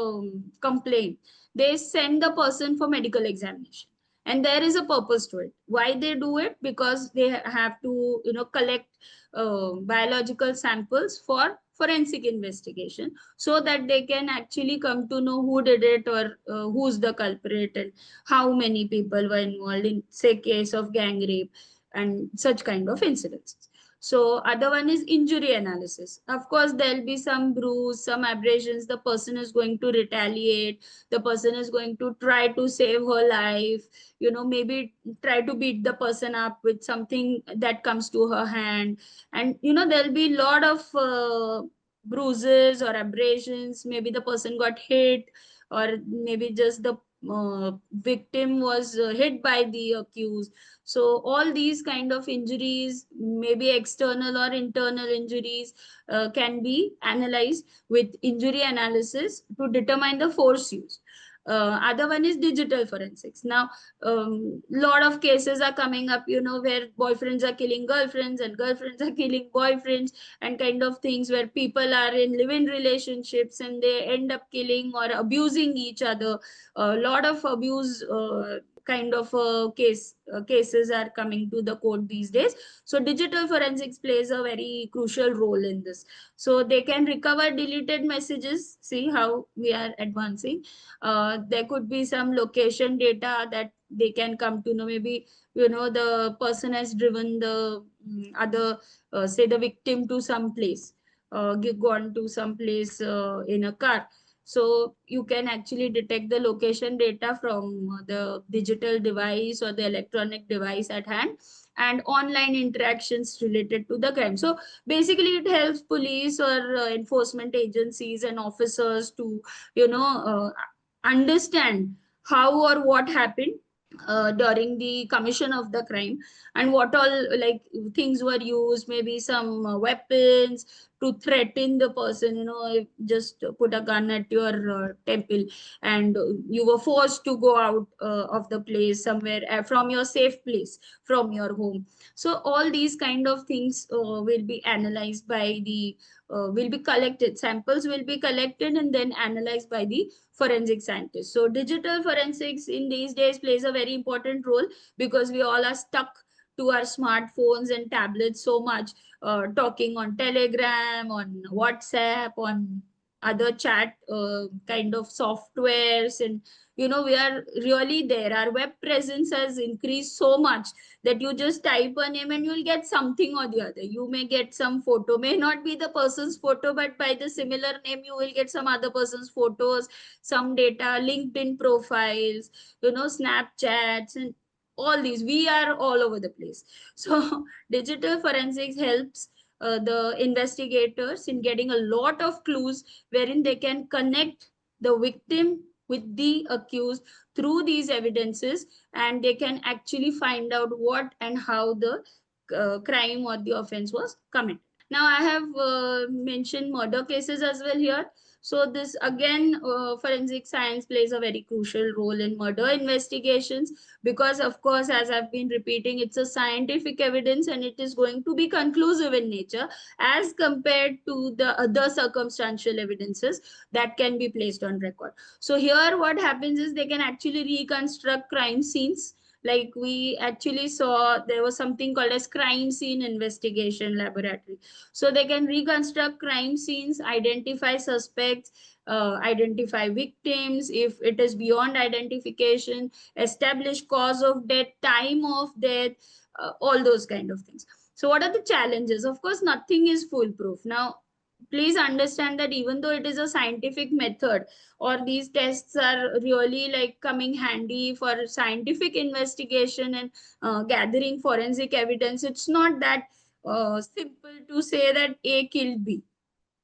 complaint, they send the person for medical examination. And there is a purpose to it. Why they do it? Because they have to collect biological samples for forensic investigation, so that they can actually come to know who did it, or who's the culprit, and how many people were involved in, say, case of gang rape and such kind of incidents. So other one is injury analysis. Of course, there'll be some bruise, some abrasions. The person is going to retaliate. The person is going to try to save her life. Maybe try to beat the person up with something that comes to her hand. And, there'll be a lot of bruises or abrasions. Maybe the person got hit, or maybe just the victim was hit by the accused. So all these kind of injuries, maybe external or internal injuries, can be analyzed with injury analysis to determine the force used. Other one is digital forensics. Now, lot of cases are coming up, where boyfriends are killing girlfriends and girlfriends are killing boyfriends, and kind of things where people are in live-in relationships and they end up killing or abusing each other. A lot of abuse kind of cases are coming to the court these days. So digital forensics plays a very crucial role in this. So they can recover deleted messages. See how we are advancing. There could be some location data that they can come to know. Maybe the person has driven the other, say the victim, to some place, gone to some place in a car. So you can actually detect the location data from the digital device or the electronic device at hand, and online interactions related to the crime. So basically it helps police or enforcement agencies and officers to understand how or what happened during the commission of the crime, and what all like things were used, maybe some weapons to threaten the person. Just put a gun at your temple, and you were forced to go out of the place somewhere, from your safe place, from your home. So all these kind of things will be analyzed by the will be collected, samples will be collected and then analyzed by the forensic scientists. So digital forensics in these days plays a very important role, because we all are stuck to our smartphones and tablets so much, talking on Telegram, on WhatsApp, on other chat kind of softwares, and we are really there. Our web presence has increased so much that you just type a name and you'll get something or the other. You may get some photo, may not be the person's photo, but by the similar name you will get some other person's photos, some data, LinkedIn profiles, Snapchats, and all these. We are all over the place. So digital forensics helps the investigators in getting a lot of clues, wherein they can connect the victim with the accused through these evidences, and they can actually find out what and how the crime or the offense was committed. Now, I have mentioned murder cases as well here. So this again, forensic science plays a very crucial role in murder investigations, because of course, as I've been repeating, it's a scientific evidence and it is going to be conclusive in nature as compared to the other circumstantial evidences that can be placed on record. So here what happens is they can actually reconstruct crime scenes. Like we actually saw, there was something called as crime scene investigation laboratory. So they can reconstruct crime scenes, identify suspects, identify victims if it is beyond identification, establish cause of death, time of death, all those kind of things. So what are the challenges? Of course, nothing is foolproof. Now, please understand that even though it is a scientific method, or these tests are really like coming handy for scientific investigation and gathering forensic evidence, it's not that simple to say that A killed B.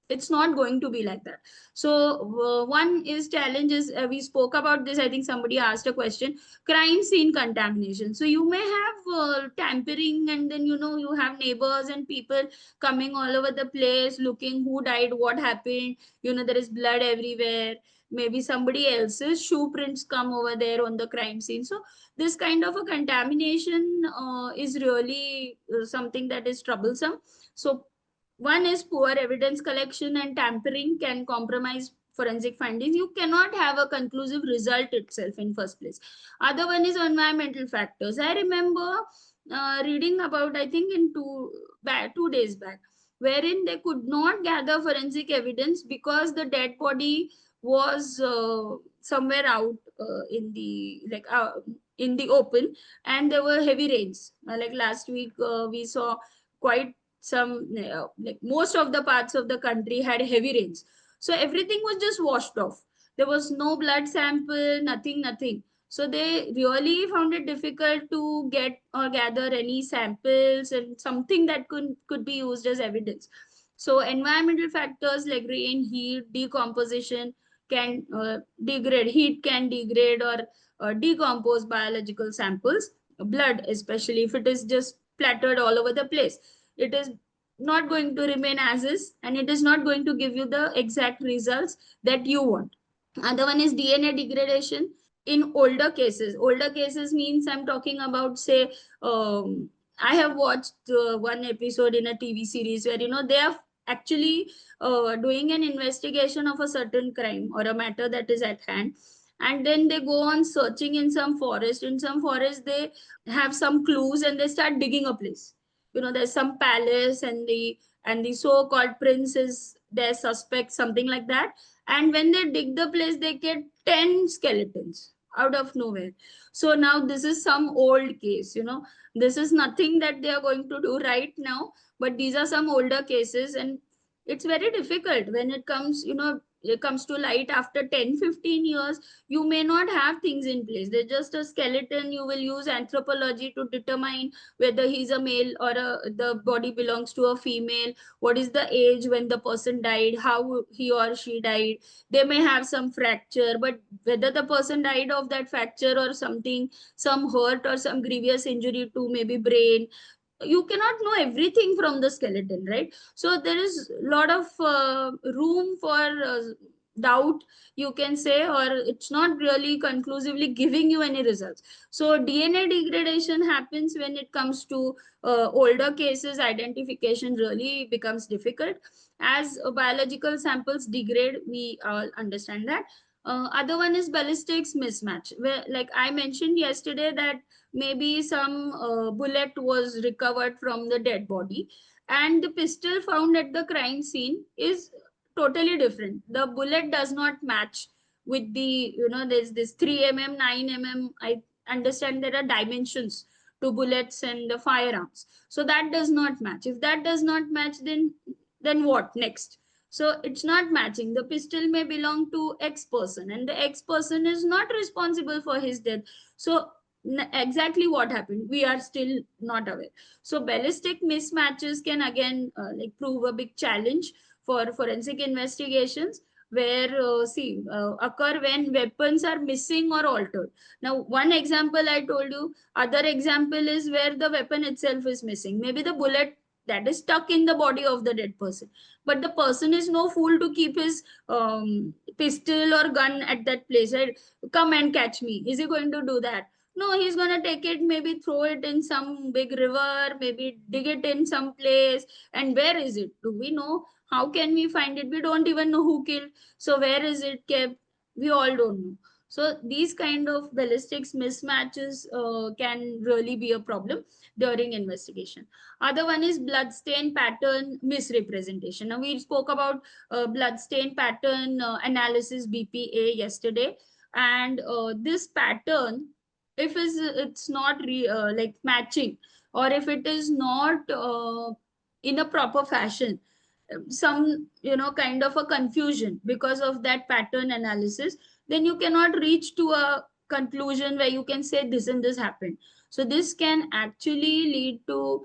It's not going to be like that. So one is challenges, we spoke about this, I think somebody asked a question, crime scene contamination. So you may have tampering, and then you have neighbors and people coming all over the place looking who died, what happened. There is blood everywhere, maybe somebody else's shoe prints come over there on the crime scene. So this kind of a contamination is really something that is troublesome. So one is poor evidence collection and tampering can compromise forensic findings. You cannot have a conclusive result itself in first place. Other one is environmental factors. I remember reading about, I think in 2 days back, wherein they could not gather forensic evidence because the dead body was somewhere out in the open, and there were heavy rains. Like last week, we saw quite some like most of the parts of the country had heavy rains, so everything was just washed off. There was no blood sample, nothing. So they really found it difficult to get or gather any samples and something that could be used as evidence. So environmental factors like rain, heat, decomposition, can degrade, heat can degrade or decompose biological samples, blood, especially if it is just splattered all over the place. It is not going to remain as is, and it is not going to give you the exact results that you want. Other one is DNA degradation in older cases. Older cases means I'm talking about, say, I have watched one episode in a TV series where, they are actually doing an investigation of a certain crime or a matter that is at hand. And then they go on searching in some forest. In some forest, they have some clues and they start digging a place. There's some palace, and the so-called prince is their suspect, something like that. And when they dig the place, they get 10 skeletons out of nowhere. So now this is some old case. This is nothing that they are going to do right now, but these are some older cases, and it's very difficult when it comes to light after 10-15 years. You may not have things in place. They're just a skeleton. You will use anthropology to determine whether he's a male or the body belongs to a female, what is the age when the person died, how he or she died. They may have some fracture, but whether the person died of that fracture or something, some hurt or some grievous injury to maybe brain, you cannot know everything from the skeleton, right? So there is a lot of room for doubt, you can say, or it's not really conclusively giving you any results. So DNA degradation happens when it comes to older cases. Identification really becomes difficult as biological samples degrade. We all understand that. Other one is ballistics mismatch, where, like I mentioned yesterday, that maybe some bullet was recovered from the dead body, and the pistol found at the crime scene is totally different. The bullet does not match with the, there's this 3 mm, 9 mm. I understand there are dimensions to bullets and the firearms. So that does not match. If that does not match, then what next? So it's not matching. The pistol may belong to X person, and the X person is not responsible for his death. So exactly what happened, we are still not aware. So ballistic mismatches can again prove a big challenge for forensic investigations, where occur when weapons are missing or altered. Now, one example I told you. Other example is where the weapon itself is missing. Maybe the bullet that is stuck in the body of the dead person, but the person is no fool to keep his pistol or gun at that place, right? Come and catch me. Is he going to do that? No, he's gonna take it, maybe throw it in some big river, maybe dig it in some place. And where is it? Do we know? How can we find it? We don't even know who killed. So where is it kept? We all don't know. So these kind of ballistics mismatches can really be a problem during investigation. Other one is bloodstain pattern misrepresentation. Now we spoke about bloodstain pattern analysis, BPA, yesterday, and this pattern, if it's not matching, or if it is not in a proper fashion, some kind of a confusion because of that pattern analysis, then you cannot reach to a conclusion where you can say this and this happened. So this can actually lead to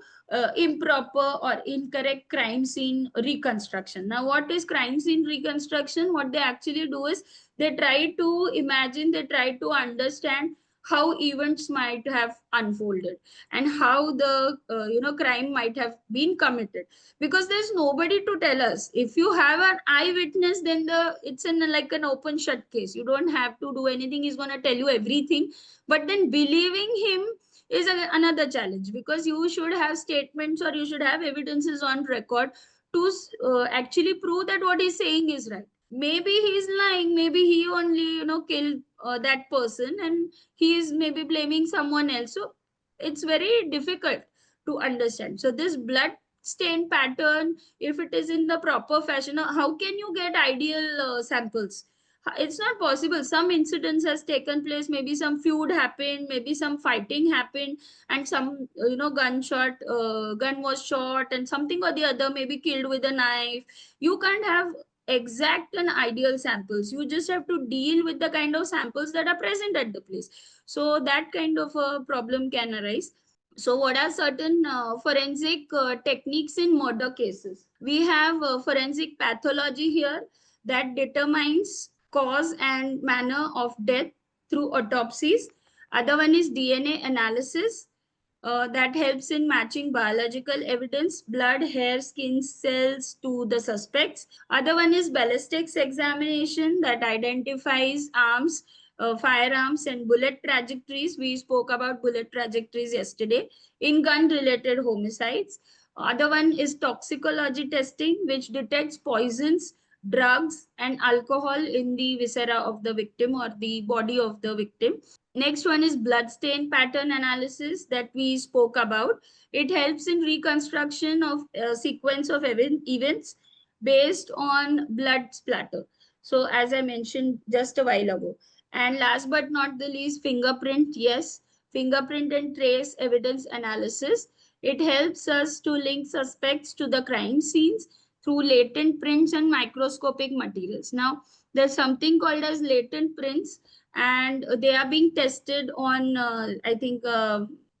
improper or incorrect crime scene reconstruction. Now, what is crime scene reconstruction? What they actually do is they try to imagine, they try to understand how events might have unfolded and how the crime might have been committed, because there's nobody to tell us. If you have an eyewitness, then it's in like an open shut case. You don't have to do anything. He's going to tell you everything. But then believing him is another challenge, because you should have statements or you should have evidences on record to actually prove that what he's saying is right. Maybe he's lying. Maybe he only killed that person, and he is maybe blaming someone else. So it's very difficult to understand. So this blood stain pattern, if it is in the proper fashion, how can you get ideal samples? It's not possible. Some incidents has taken place, maybe some feud happened, maybe some fighting happened, and some gun was shot, and something or the other, maybe killed with a knife. You can't have exact and ideal samples. You just have to deal with the kind of samples that are present at the place. So that kind of a problem can arise. So what are certain forensic techniques in murder cases? We have forensic pathology here that determines cause and manner of death through autopsies. Other one is DNA analysis, that helps in matching biological evidence, blood, hair, skin cells to the suspects. Other one is ballistics examination that identifies arms, firearms and bullet trajectories. We spoke about bullet trajectories yesterday in gun related homicides. Other one is toxicology testing, which detects poisons, drugs and alcohol in the viscera of the victim or the body of the victim. Next one is blood stain pattern analysis that we spoke about. It helps in reconstruction of a sequence of events based on blood splatter. So as I mentioned just a while ago. And last but not the least, fingerprint. Yes, fingerprint and trace evidence analysis. It helps us to link suspects to the crime scenes through latent prints and microscopic materials. Now, there's something called as latent prints, and they are being tested on I think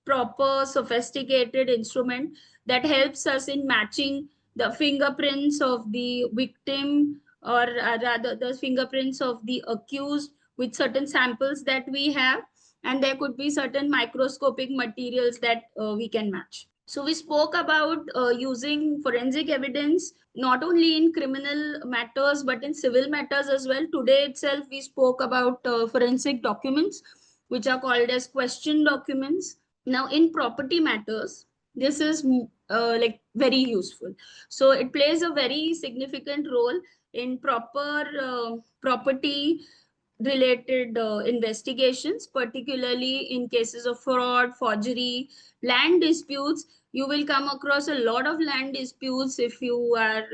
proper sophisticated instrument that helps us in matching the fingerprints of the victim, or rather the fingerprints of the accused with certain samples that we have, and there could be certain microscopic materials that we can match. So we spoke about using forensic evidence not only in criminal matters but in civil matters as well. Today itself, we spoke about forensic documents, which are called as question documents. Now, in property matters, this is like very useful. So it plays a very significant role in proper property related investigations, particularly in cases of fraud, forgery, land disputes. You will come across a lot of land disputes if you are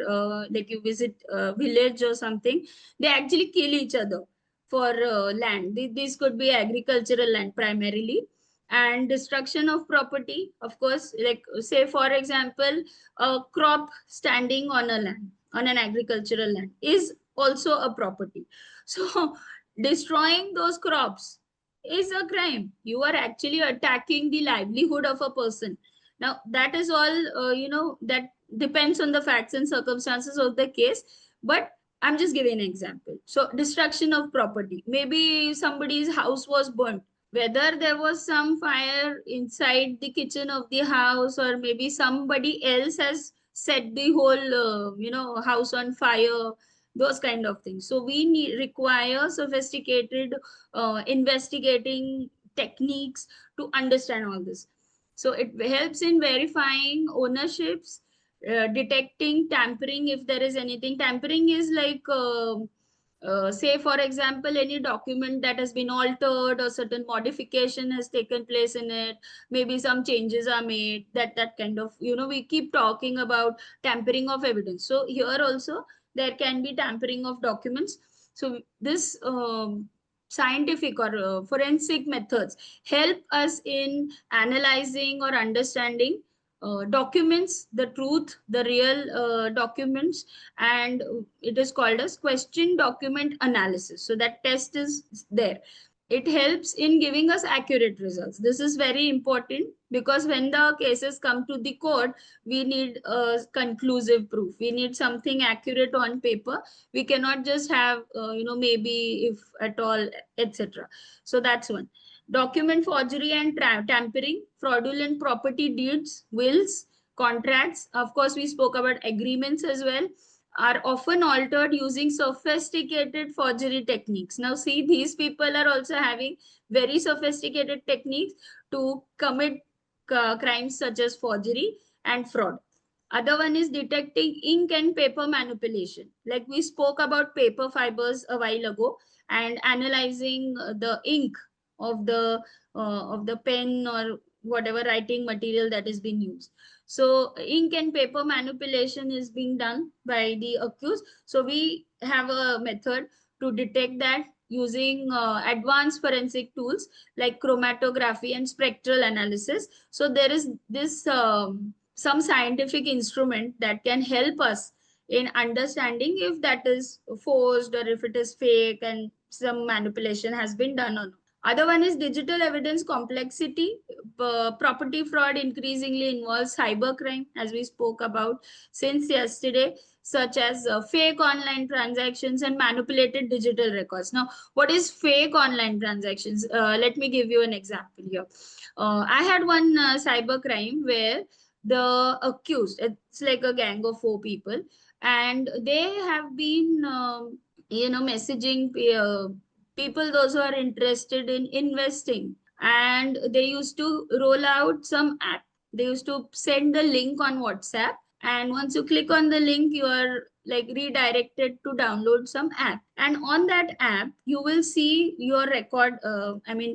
like you visit a village or something. They actually kill each other for land. This could be agricultural land primarily. And destruction of property, of course, like say for example, a crop standing on a land, on an agricultural land, is also a property. So destroying those crops is a crime. You are actually attacking the livelihood of a person. Now that is all that depends on the facts and circumstances of the case, but I'm just giving an example. So destruction of property, maybe somebody's house was burnt, whether there was some fire inside the kitchen of the house, or maybe somebody else has set the whole house on fire, those kind of things. So we require sophisticated investigating techniques to understand all this. So it helps in verifying ownerships, detecting tampering if there is anything. Tampering is like say for example, any document that has been altered or certain modification has taken place in it, maybe some changes are made, that kind of, we keep talking about tampering of evidence. So here also there can be tampering of documents. So this scientific or forensic methods help us in analyzing or understanding documents, the truth, the real documents, and it is called as question document analysis. So that test is there. It helps in giving us accurate results. This is very important because when the cases come to the court, we need conclusive proof. We need something accurate on paper. We cannot just have, maybe if at all, etc. So that's one. Document forgery and tampering, fraudulent property deeds, wills, contracts. Of course, we spoke about agreements as well, are often altered using sophisticated forgery techniques. Now, see, these people are also having very sophisticated techniques to commit crimes such as forgery and fraud. Other one is detecting ink and paper manipulation. Like we spoke about paper fibers a while ago, and analyzing the ink of the pen or whatever writing material that is being used. So ink and paper manipulation is being done by the accused. So we have a method to detect that using advanced forensic tools like chromatography and spectral analysis. So there is this some scientific instrument that can help us in understanding if that is forced or if it is fake and some manipulation has been done or not. Other one is digital evidence complexity. Property fraud increasingly involves cybercrime, as we spoke about since yesterday, such as fake online transactions and manipulated digital records. Now, what is fake online transactions? Let me give you an example here. I had one cybercrime where the accused, it's like a gang of 4 people, and they have been, messaging people, those who are interested in investing, and they used to roll out some app. They used to send the link on WhatsApp, and once you click on the link, you are like redirected to download some app, and on that app you will see your record.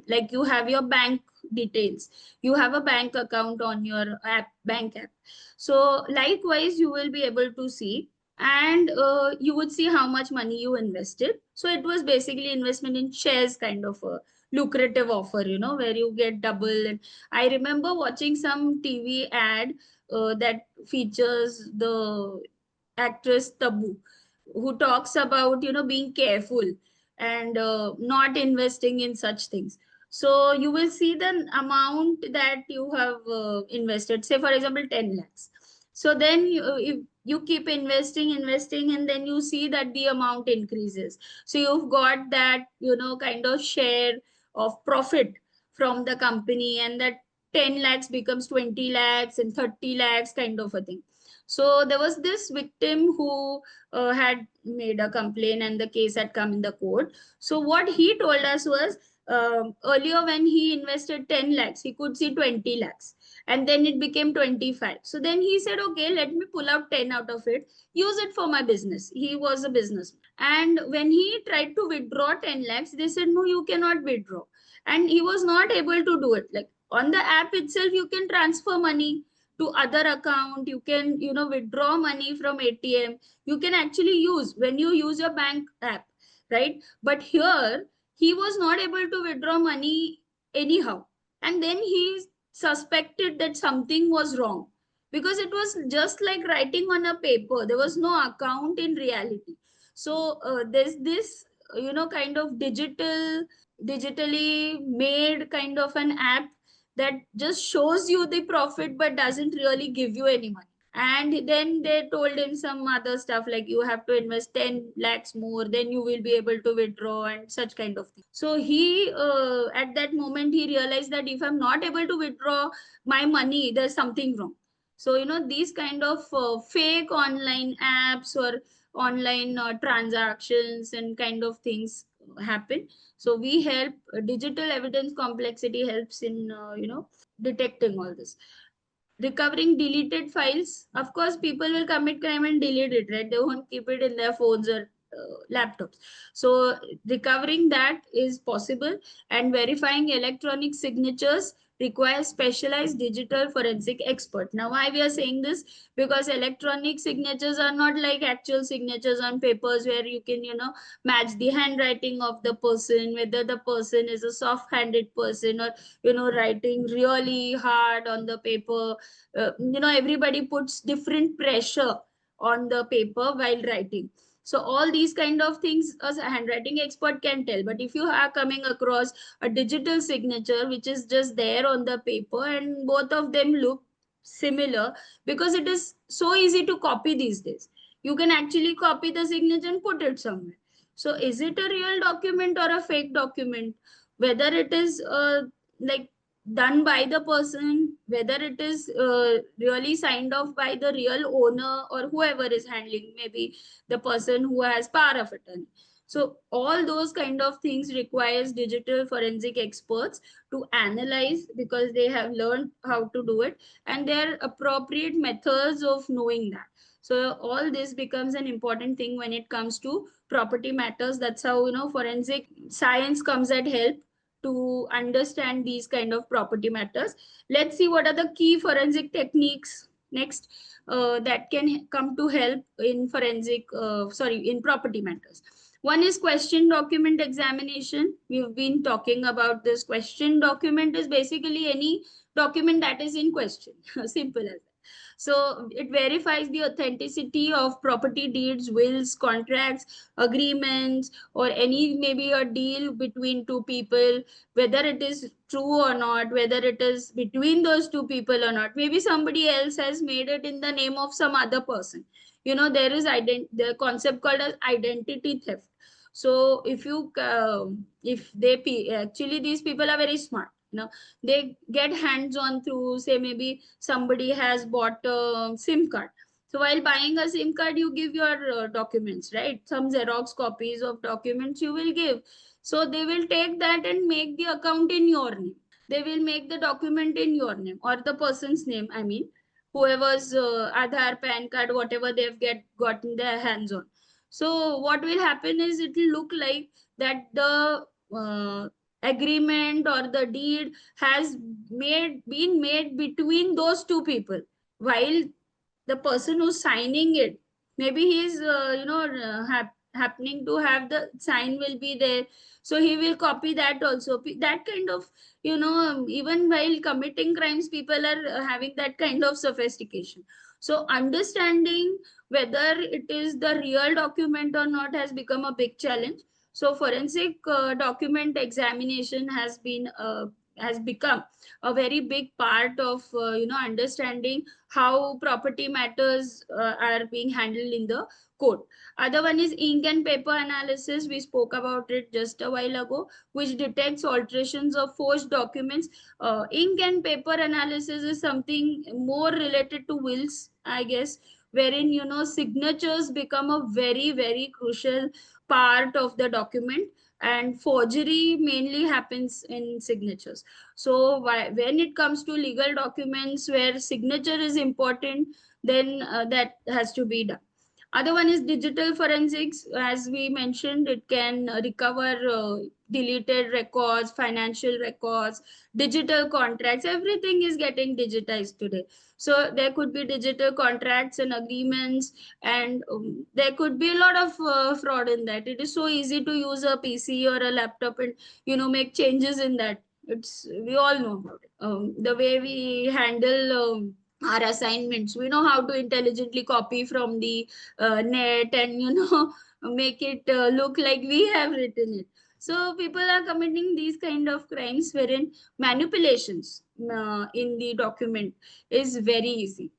Like you have your bank details, you have a bank account on your bank app. So likewise you will be able to see, and you would see how much money you invested. So it was basically investment in shares, kind of a lucrative offer, where you get double. And I remember watching some TV ad that features the actress Tabu, who talks about, being careful and not investing in such things. So you will see the amount that you have invested, say for example 10 lakhs. So then if you keep investing, and then you see that the amount increases. So you've got that, kind of share of profit from the company, and that 10 lakhs becomes 20 lakhs and 30 lakhs, kind of a thing. So there was this victim who had made a complaint, and the case had come in the court. So what he told us was, earlier when he invested 10 lakhs, he could see 20 lakhs, and then it became 25. So then he said, okay, let me pull out 10 out of it, use it for my business. He was a businessman. And when he tried to withdraw 10 lakhs, they said, no, you cannot withdraw. And he was not able to do it. Like on the app itself, you can transfer money to other account, you can, withdraw money from ATM, you can actually use when you use your bank app, right? But here he was not able to withdraw money anyhow. And then he suspected that something was wrong, because it was just like writing on a paper, there was no account in reality. So there's this, kind of digitally made kind of an app that just shows you the profit but doesn't really give you any money. And then they told him some other stuff like you have to invest 10 lakhs more, then you will be able to withdraw, and such kind of thing. So he, at that moment, he realized that if I'm not able to withdraw my money, there's something wrong. So, these kind of fake online apps or online transactions and kind of things happen. So we help, digital evidence complexity helps in, detecting all this. Recovering deleted files, of course people will commit crime and delete it, right? They won't keep it in their phones or laptops. So recovering that is possible. And verifying electronic signatures requires specialized digital forensic expert. Now why we are saying this? Because electronic signatures are not like actual signatures on papers, where you can, match the handwriting of the person, whether the person is a soft handed person, or, writing really hard on the paper. Everybody puts different pressure on the paper while writing. So all these kind of things a handwriting expert can tell. But if you are coming across a digital signature which is just there on the paper, and both of them look similar, because it is so easy to copy these days, you can actually copy the signature and put it somewhere. So is it a real document or a fake document? Whether it is like done by the person, whether it is really signed off by the real owner or whoever is handling, maybe the person who has power of attorney. So all those kind of things requires digital forensic experts to analyze, because they have learned how to do it, and there are appropriate methods of knowing that. So all this becomes an important thing when it comes to property matters. That's how, forensic science comes at help to understand these kind of property matters. Let's see what are the key forensic techniques next that can come to help in in property matters. One is question document examination. We've been talking about this. Question document is basically any document that is in question. Simple as that. So it verifies the authenticity of property deeds, wills, contracts, agreements, or any maybe a deal between two people, whether it is true or not, whether it is between those two people or not. Maybe somebody else has made it in the name of some other person. There is the concept called as identity theft. So actually these people are very smart. They get hands on through, say, maybe somebody has bought a SIM card. So while buying a SIM card, you give your documents, right? Some Xerox copies of documents you will give. So they will take that and make the account in your name. They will make the document in your name or the person's name. I mean, whoever's Aadhaar, PAN card, whatever they've gotten their hands on. So what will happen is it will look like that the agreement or the deed has been made between those two people, while the person who's signing it, maybe he's happening to have the sign will be there, so he will copy that also. That kind of, even while committing crimes, people are having that kind of sophistication. So understanding whether it is the real document or not has become a big challenge. So forensic document examination has become a very big part of understanding how property matters are being handled in the court. Other one is ink and paper analysis. We spoke about it just a while ago, which detects alterations of forged documents. Ink and paper analysis is something more related to wills, I guess, wherein signatures become a very very crucial part of the document, and forgery mainly happens in signatures. So when it comes to legal documents where signature is important, then that has to be done. Other one is digital forensics. As we mentioned, it can recover deleted records, financial records, digital contracts. Everything is getting digitized today. So there could be digital contracts and agreements, and there could be a lot of fraud in that. It is so easy to use a PC or a laptop and make changes in that. We all know about it. The way we handle our assignments, we know how to intelligently copy from the net and make it look like we have written it. So people are committing these kind of crimes wherein manipulations in the document is very easy.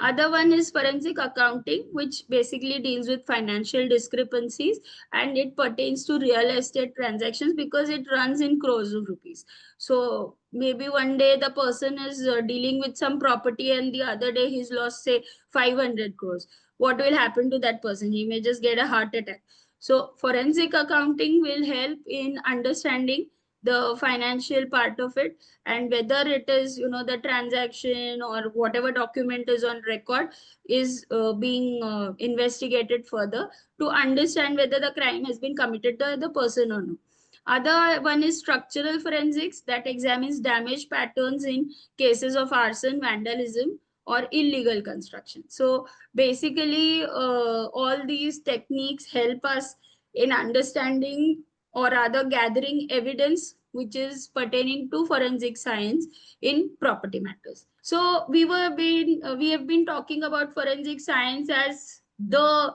Other one is forensic accounting, which basically deals with financial discrepancies, and it pertains to real estate transactions because it runs in crores of rupees. So maybe one day the person is dealing with some property and the other day he's lost, say, 500 crores. What will happen to that person? He may just get a heart attack. So forensic accounting will help in understanding the financial part of it, and whether it is the transaction or whatever document is on record is being investigated further to understand whether the crime has been committed by the person or not. Other one is structural forensics, that examines damage patterns in cases of arson, vandalism, or illegal construction. So basically, all these techniques help us in understanding or rather gathering evidence which is pertaining to forensic science in property matters. So we have been talking about forensic science as the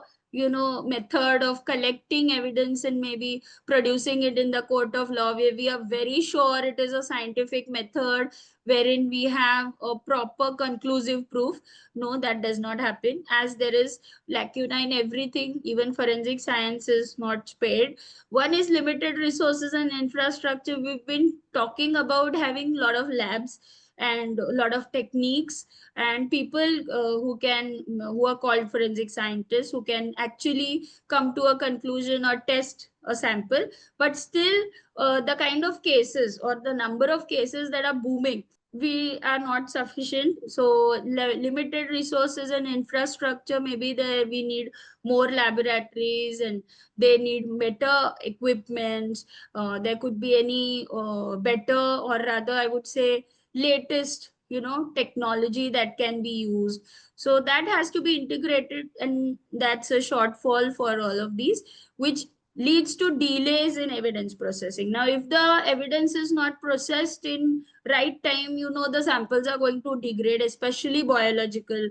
method of collecting evidence and maybe producing it in the court of law, where we are very sure it is a scientific method wherein we have a proper conclusive proof. No, that does not happen, as there is lacuna in everything. Even forensic science is not spared. One is limited resources and infrastructure. We've been talking about having a lot of labs and a lot of techniques and people who are called forensic scientists, who can actually come to a conclusion or test a sample. But still, the kind of cases or the number of cases that are booming, we are not sufficient. So limited resources and infrastructure, maybe there we need more laboratories and they need better equipment. There could be any better, or rather I would say latest technology that can be used. So that has to be integrated, and that's a shortfall for all of these, which leads to delays in evidence processing. Now, if the evidence is not processed in right time, the samples are going to degrade, especially biological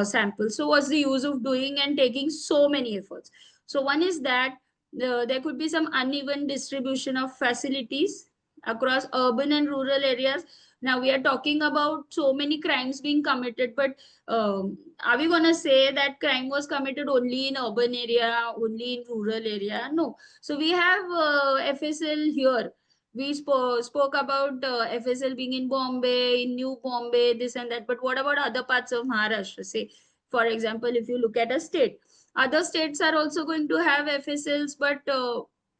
samples. So what's the use of doing and taking so many efforts? So one is that there could be some uneven distribution of facilities across urban and rural areas. Now we are talking about so many crimes being committed, but are we going to say that crime was committed only in urban area, only in rural area? No. So we have FSL here. We spoke about FSL being in Bombay, in New Bombay, this and that. But what about other parts of Maharashtra? Say, for example, if you look at a state, other states are also going to have FSLs, but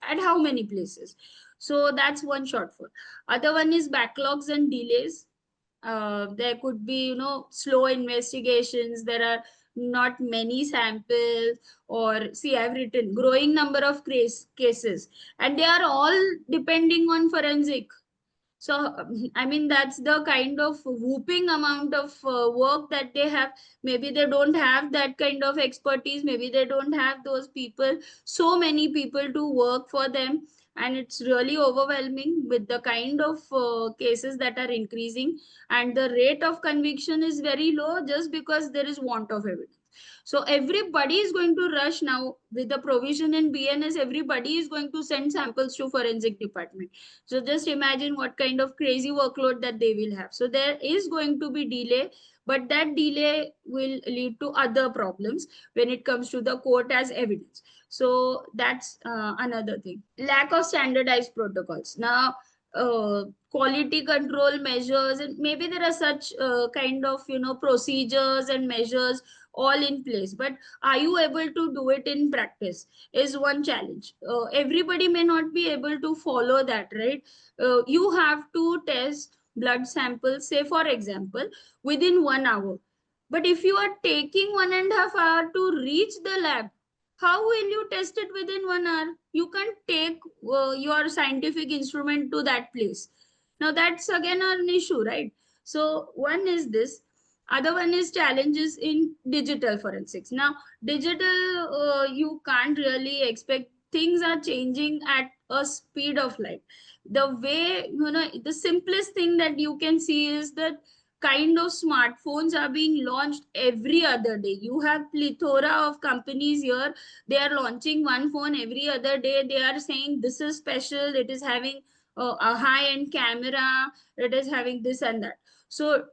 at how many places? So that's one shortfall. Other one is backlogs and delays. There could be slow investigations, there are not many samples, or see, I've written growing number of cases, and they are all depending on forensic. So I mean, that's the kind of whooping amount of work that they have. Maybe they don't have that kind of expertise, maybe they don't have those people, so many people to work for them, and it's really overwhelming with the kind of cases that are increasing, and the rate of conviction is very low just because there is want of evidence. So everybody is going to rush now with the provision in BNS. Everybody is going to send samples to forensic department. So just imagine what kind of crazy workload that they will have. So there is going to be delay, but that delay will lead to other problems when it comes to the court as evidence. So that's another thing. Lack of standardized protocols. Now, quality control measures, and maybe there are such kind of procedures and measures all in place, but are you able to do it in practice is one challenge. Everybody may not be able to follow that, right? You have to test blood samples, say for example, within 1 hour, but if you are taking 1.5 hours to reach the lab, how will you test it within 1 hour? You can't take your scientific instrument to that place. Now that's again an issue, right? So one is this. Other one is challenges in digital forensics. Now digital, you can't really expect, things are changing at a speed of light. The way, the simplest thing that you can see is that kind of smartphones are being launched every other day. You have plethora of companies here, they are launching one phone every other day. They are saying this is special, it is having a high end camera, it is having this and that. So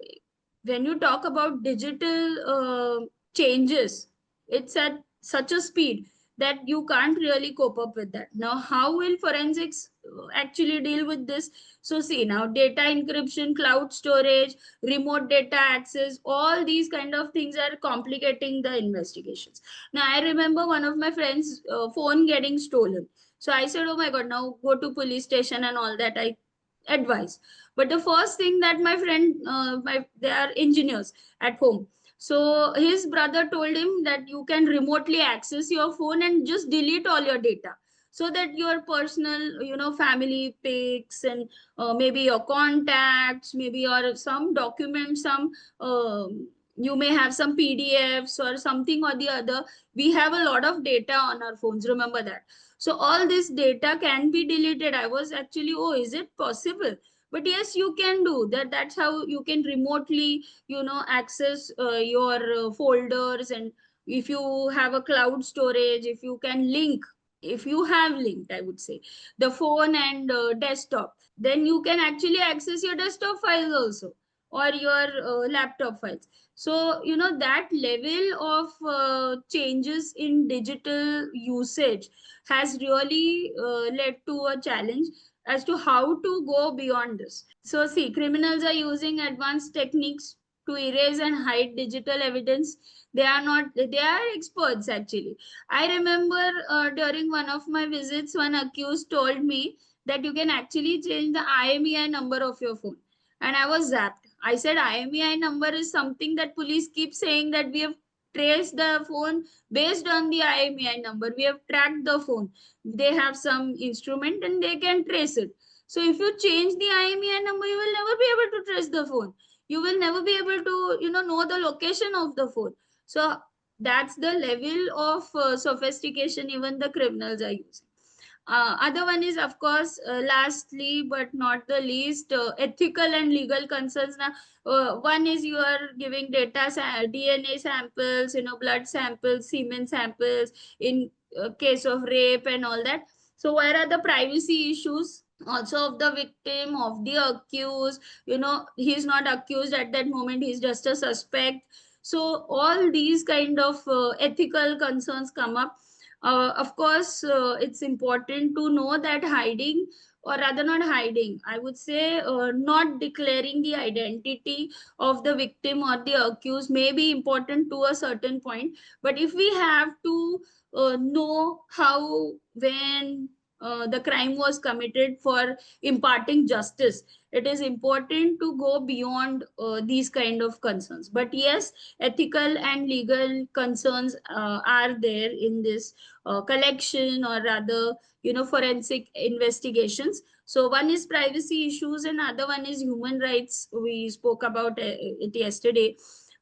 when you talk about digital changes, it's at such a speed that you can't really cope up with that. Now how will forensics actually deal with this? So see, now data encryption, cloud storage, remote data access, all these kind of things are complicating the investigations. Now I remember one of my friends phone getting stolen. So I said, oh my god, now go to police station and all that I advise. But the first thing that my friend, they are engineers at home, so his brother told him that you can remotely access your phone and just delete all your data, so that your personal, family pics and maybe your contacts, maybe your some documents, some you may have some PDFs or something or the other. We have a lot of data on our phones, remember that. So all this data can be deleted. I was actually, oh, is it possible? But yes, you can do that. That's how you can remotely, access your folders. And if you have a cloud storage, if you can link, if you have linked, I would say, the phone and desktop, then you can actually access your desktop files also, or your laptop files. So that level of changes in digital usage has really led to a challenge as to how to go beyond this. So see, criminals are using advanced techniques to erase and hide digital evidence. They are not, they are experts actually. I remember during one of my visits, one accused told me that you can actually change the IMEI number of your phone. And I was zapped. I said, IMEI number is something that police keep saying that we have traced the phone based on the IMEI number. We have tracked the phone. They have some instrument and they can trace it. So if you change the IMEI number, you will never be able to trace the phone. You will never be able to, know the location of the phone. So that's the level of sophistication even the criminals are using. Other one is, of course, lastly but not the least, ethical and legal concerns. Now, one is you are giving DNA samples, blood samples, semen samples in case of rape and all that. So, where are the privacy issues? Also of the victim, of the accused. He's not accused at that moment, he's just a suspect. So all these kind of ethical concerns come up. Of course, it's important to know that hiding, or rather not hiding, I would say, not declaring the identity of the victim or the accused may be important to a certain point. But if we have to know how, when the crime was committed, for imparting justice, it is important to go beyond these kind of concerns. But yes, ethical and legal concerns are there in this collection, or rather, forensic investigations. So one is privacy issues, and other one is human rights. We spoke about it yesterday.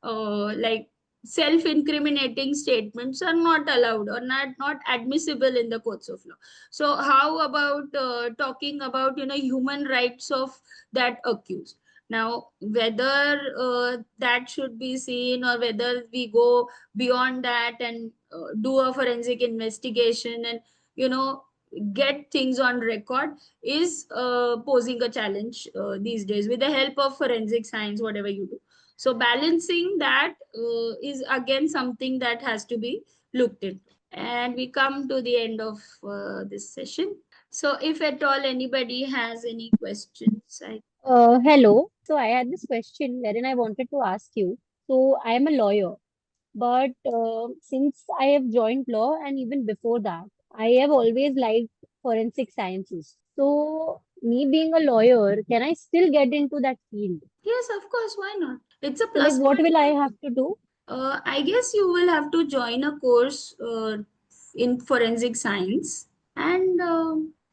Like, self-incriminating statements are not allowed, or not admissible in the courts of law. So how about talking about human rights of that accused? Now, whether that should be seen, or whether we go beyond that and do a forensic investigation and you know get things on record, is posing a challenge these days with the help of forensic science, whatever you do. So balancing that is again something that has to be looked into. And we come to the end of this session. So if at all anybody has any questions, Hello. So I had this question wherein I wanted to ask you. So I am a lawyer, but since I have joined law and even before that, I have always liked forensic sciences. So me being a lawyer, can I still get into that field? yes, of course, why not? It's a So like, plus what point will I for have you. to do? I guess you will have to join a course in forensic science, and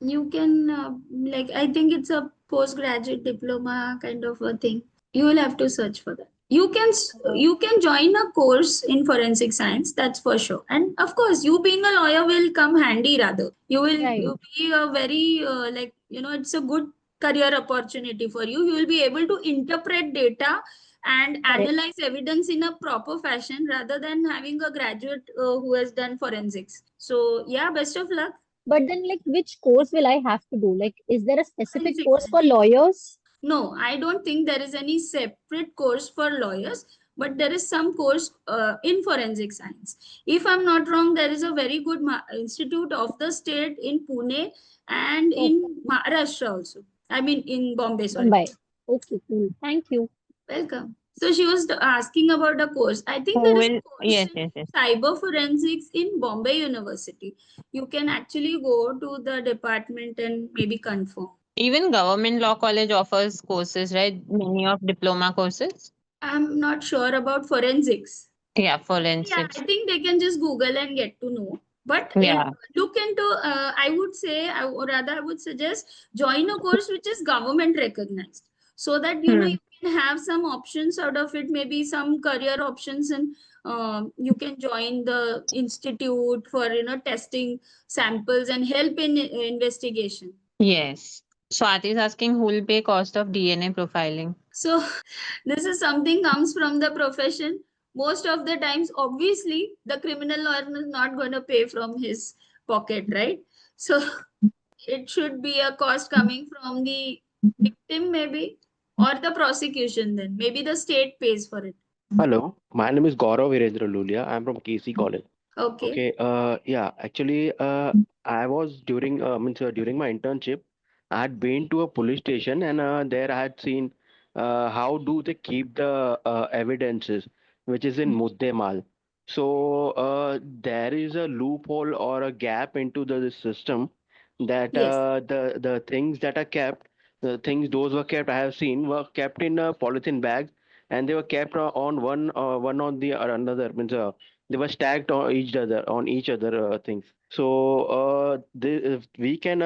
you can, like, I think it's a postgraduate diploma kind of a thing. You will have to search for that. Uh, You can join a course in forensic science, that's for sure. And of course, you being a lawyer will come handy. Rather, right. you be a very like, it's a good career opportunity for you. You will be able to interpret data and Correct. analyze evidence in a proper fashion, rather than having a graduate who has done forensics. So yeah, best of luck. But then, like, which course will I have to do? Like, is there a specific Forensic course for science. lawyers? No, I don't think there is any separate course for lawyers, but there is some course in forensic science. If I'm not wrong, there is a very good institute of the state in Pune and Okay. in Maharashtra also. I mean, in Bombay, sorry. Mumbai. Okay, cool. Thank you. Welcome. So she was asking about a course. I think Who there is a will? course Yes, in yes, yes. cyber forensics in Bombay University. You can actually go to the department and maybe confirm. Even government law college offers courses, right? Many of diploma courses. I'm not sure about forensics. Yeah, Yeah, I forensics. think they can just Google and get to know. But Yeah. look into, I would say, or rather, I would suggest join a course which is government recognized, so that Hmm. you can have some options out of it, maybe some career options, and you can join the institute for testing samples and help in investigation. Yes. Swati is asking who will pay cost of DNA profiling. So this is something comes from the profession. Most of the times, obviously, the criminal lawyer is not going to pay from his pocket, right? So it should be a cost coming from the victim, maybe, or the prosecution. Then maybe the state pays for it. Hello, my name is Gaurav Virendra Lulia. I'm from KC College. Okay. Okay, yeah, actually, I was during my internship, I had been to a police station and there I had seen how do they keep the evidences, which is in Muddemal. So there is a loophole or a gap into the system that Yes. the things that are kept, the things those were kept, I have seen were kept in a polythene bag and they were kept on one on the or another means they were stacked on each other things. So we can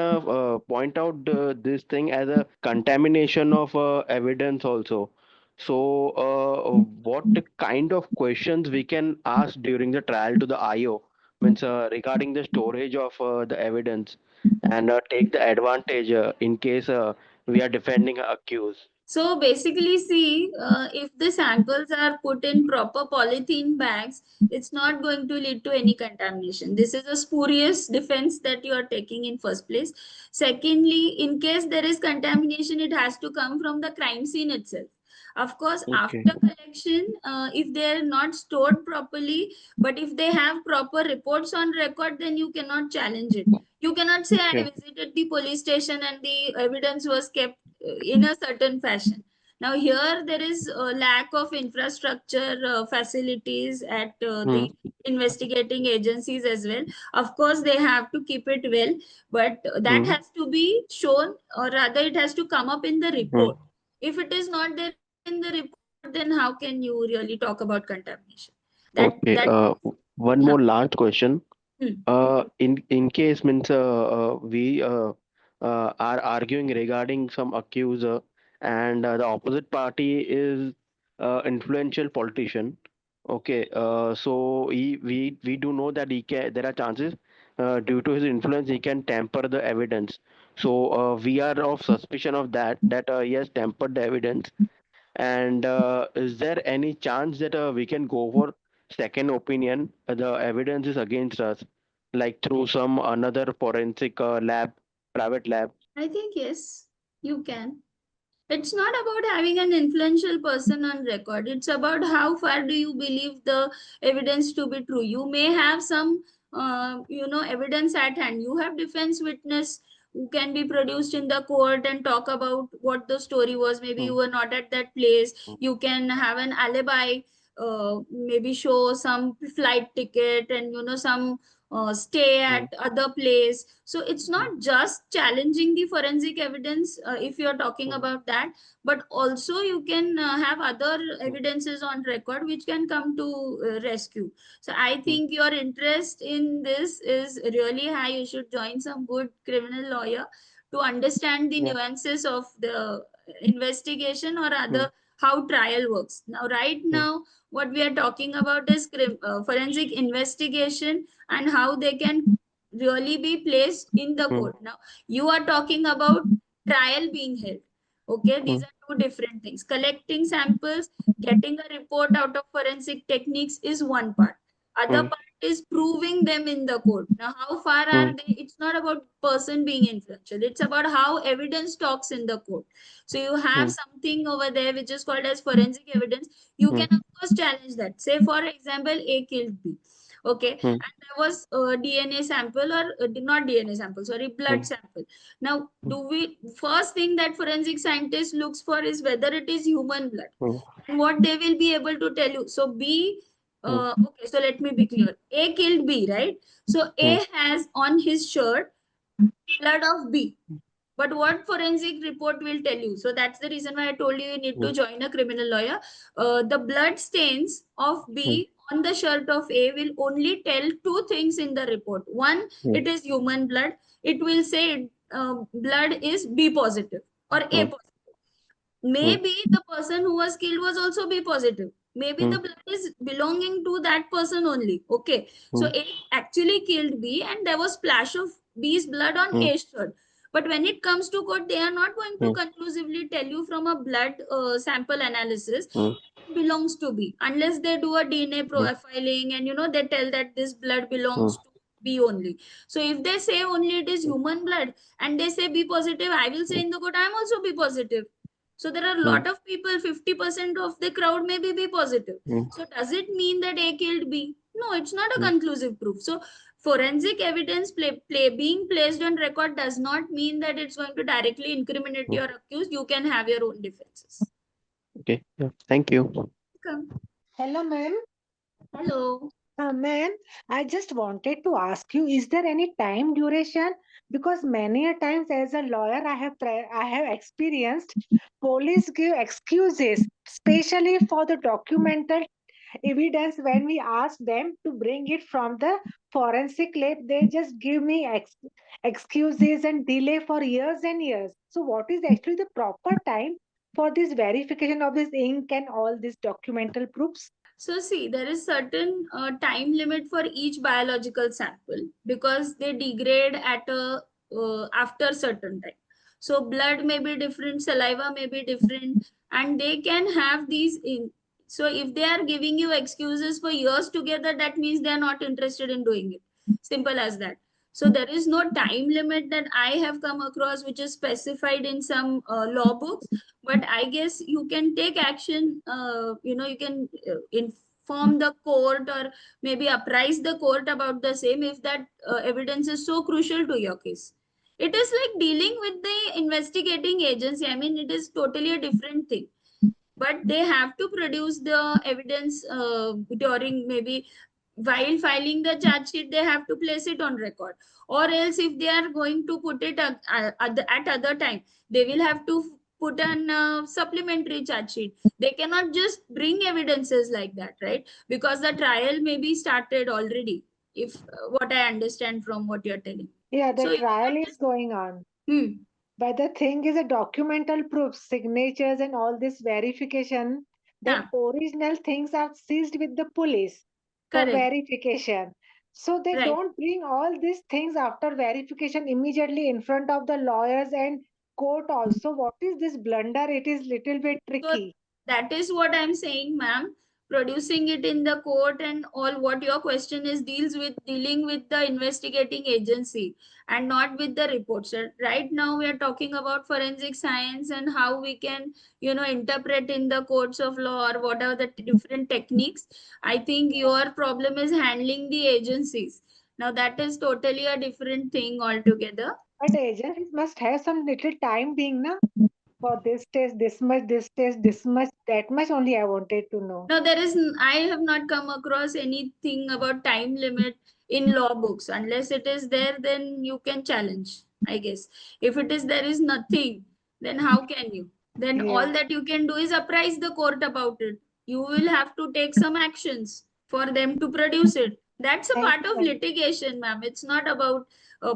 point out this thing as a contamination of evidence also. So what kind of questions we can ask during the trial to the IO means regarding the storage of the evidence and take the advantage in case we are defending a accused. So basically, see, if the samples are put in proper polythene bags, it's not going to lead to any contamination. This is a spurious defense that you are taking in first place. Secondly, in case there is contamination, it has to come from the crime scene itself. Of course, Okay. after collection, if they are not stored properly, but if they have proper reports on record, then you cannot challenge it. You cannot say, I Okay. visited the police station and the evidence was kept in a certain fashion. Now here there is a lack of infrastructure facilities at Hmm. the investigating agencies as well. Of course, they have to keep it well, but that Hmm. has to be shown, or rather, it has to come up in the Hmm. report. If it is not there in the report, then how can you really talk about contamination? That Okay. One yeah. more last question. Hmm. In case means we are arguing regarding some accuser, and the opposite party is influential politician. Okay. So we do know that he can. There are chances due to his influence he can tamper the evidence. So we are of suspicion of that he has tampered the evidence. And is there any chance that we can go for second opinion? The evidence is against us, like through some another forensic lab, private lab. I think yes, you can. It's not about having an influential person on record. It's about how far do you believe the evidence to be true. You may have some, evidence at hand. You have defense witness who can be produced in the court and talk about what the story was. Maybe Hmm. you were not at that place. You can have an alibi. Maybe show some flight ticket and some stay Hmm. at other place. So it's not just challenging the forensic evidence, if you're talking Hmm. about that, but also you can have other evidences on record which can come to rescue. So I Hmm. think your interest in this is really high. You should join some good criminal lawyer to understand the Yeah. nuances of the investigation, or Hmm. other how trial works. Now right Hmm. now what we are talking about is forensic investigation and how they can really be placed in the Hmm. court. Now you are talking about trial being held. Okay, Hmm. these are two different things. Collecting samples, getting a report out of forensic techniques is one part. Other Hmm. part is proving them in the court. Now, how far are Hmm. they? It's not about person being influential. It's about how evidence talks in the court. So you have Hmm. something over there which is called as forensic evidence. You Hmm. can of course challenge that. Say for example, A killed B. Okay, Hmm. and there was a DNA sample, or not DNA sample, sorry, blood Hmm. sample. Now, do we first thing that forensic scientist looks for is whether it is human blood, Hmm. and what they will be able to tell you. So B, Hmm. okay, so let me be clear. A killed B, right? So Hmm. A has on his shirt blood of B. But what forensic report will tell you? So that's the reason why I told you need Hmm. to join a criminal lawyer. The blood stains of Hmm. B on the shirt of A will only tell two things in the report. One, Hmm. it is human blood. It will say blood is B positive or A Hmm. positive. Maybe the person who was killed was also B positive. Maybe Hmm. the blood is belonging to that person only. Okay. So Hmm. A actually killed B and there was splash of B's blood on Hmm. A's shirt. But when it comes to court, they are not going to Hmm. conclusively tell you from a blood sample analysis Hmm. belongs to B, unless they do a DNA Hmm. profiling and they tell that this blood Hmm. belongs to B only. So if they say only it is human blood and they say B positive, I will say in the court I am also B positive. So there are a Hmm. lot of people, 50% of the crowd may be B positive. Hmm. So does it mean that A killed B? No, it's not a Hmm. conclusive proof. So forensic evidence being placed on record does not mean that it's going to directly incriminate Hmm. your accused. You can have your own defenses. Okay. Yeah. Thank you. Welcome. Hello, ma'am. Hello. Ma'am, I just wanted to ask you, is there any time duration? Because many a times as a lawyer, I have experienced police give excuses, especially for the documented evidence. When we ask them to bring it from the forensic lab, they just give me excuses and delay for years and years. So, what is actually the proper time for this verification of this ink and all these documental proofs? So see, there is certain time limit for each biological sample because they degrade at a after certain time. So blood may be different, saliva may be different, and they can have these in. So if they are giving you excuses for years together, that means they are not interested in doing it. Simple as that. So there is no time limit that I have come across which is specified in some law books, but I guess you can take action. You can inform the court or maybe apprise the court about the same if that evidence is so crucial to your case. It is like dealing with the investigating agency. I mean, it is totally a different thing, but they have to produce the evidence during maybe while filing the charge sheet. They have to place it on record, or else if they are going to put it at other time, they will have to put an supplementary charge sheet. They cannot just bring evidences like that, right? Because the trial may be started already, if what I understand from what you're telling. Yeah, the So you trial cannot is going on. just, But the thing is, a documental proof, signatures, and all this verification, yeah, that original things are seized with the police for correct, verification. So they right. don't bring all these things after verification immediately in front of the lawyers and court also. What is this blunder? It is little bit So tricky. that is what I'm saying, ma'am. Producing it in the court and all what your question is dealing with the investigating agency and not with the reports. Right now we are talking about forensic science and how we can, interpret in the courts of law or what are the different techniques. I think your problem is handling the agencies. Now that is totally a different thing altogether. But agencies must have some little time being, na? For this test, this test, this much, that much only I wanted to know. No, I have not come across anything about time limit in law books. Unless it is there, then you can challenge, I guess. If it is there is nothing, then how can you? Then Yeah, all that you can do is apprise the court about it. You will have to take some actions for them to produce it. That's a thank part you, of ma'am. litigation, ma'am. It's not about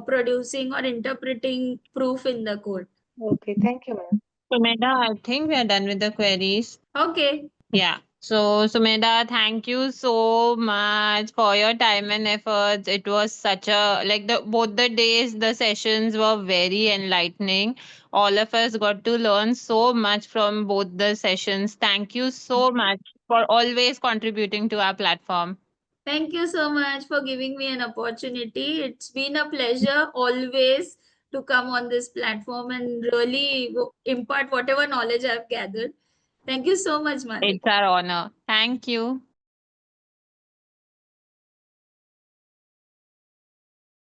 producing or interpreting proof in the court. Okay, thank you, ma'am. Sumedha, I think we are done with the queries. Okay. Yeah. So, Sumedha, thank you so much for your time and efforts. It was such a like the both the days, the sessions were very enlightening. All of us got to learn so much from both the sessions. Thank you so much for always contributing to our platform. Thank you so much for giving me an opportunity. It's been a pleasure always to come on this platform and really impart whatever knowledge I've gathered. Thank you so much, Malik. It's our honor. Thank you.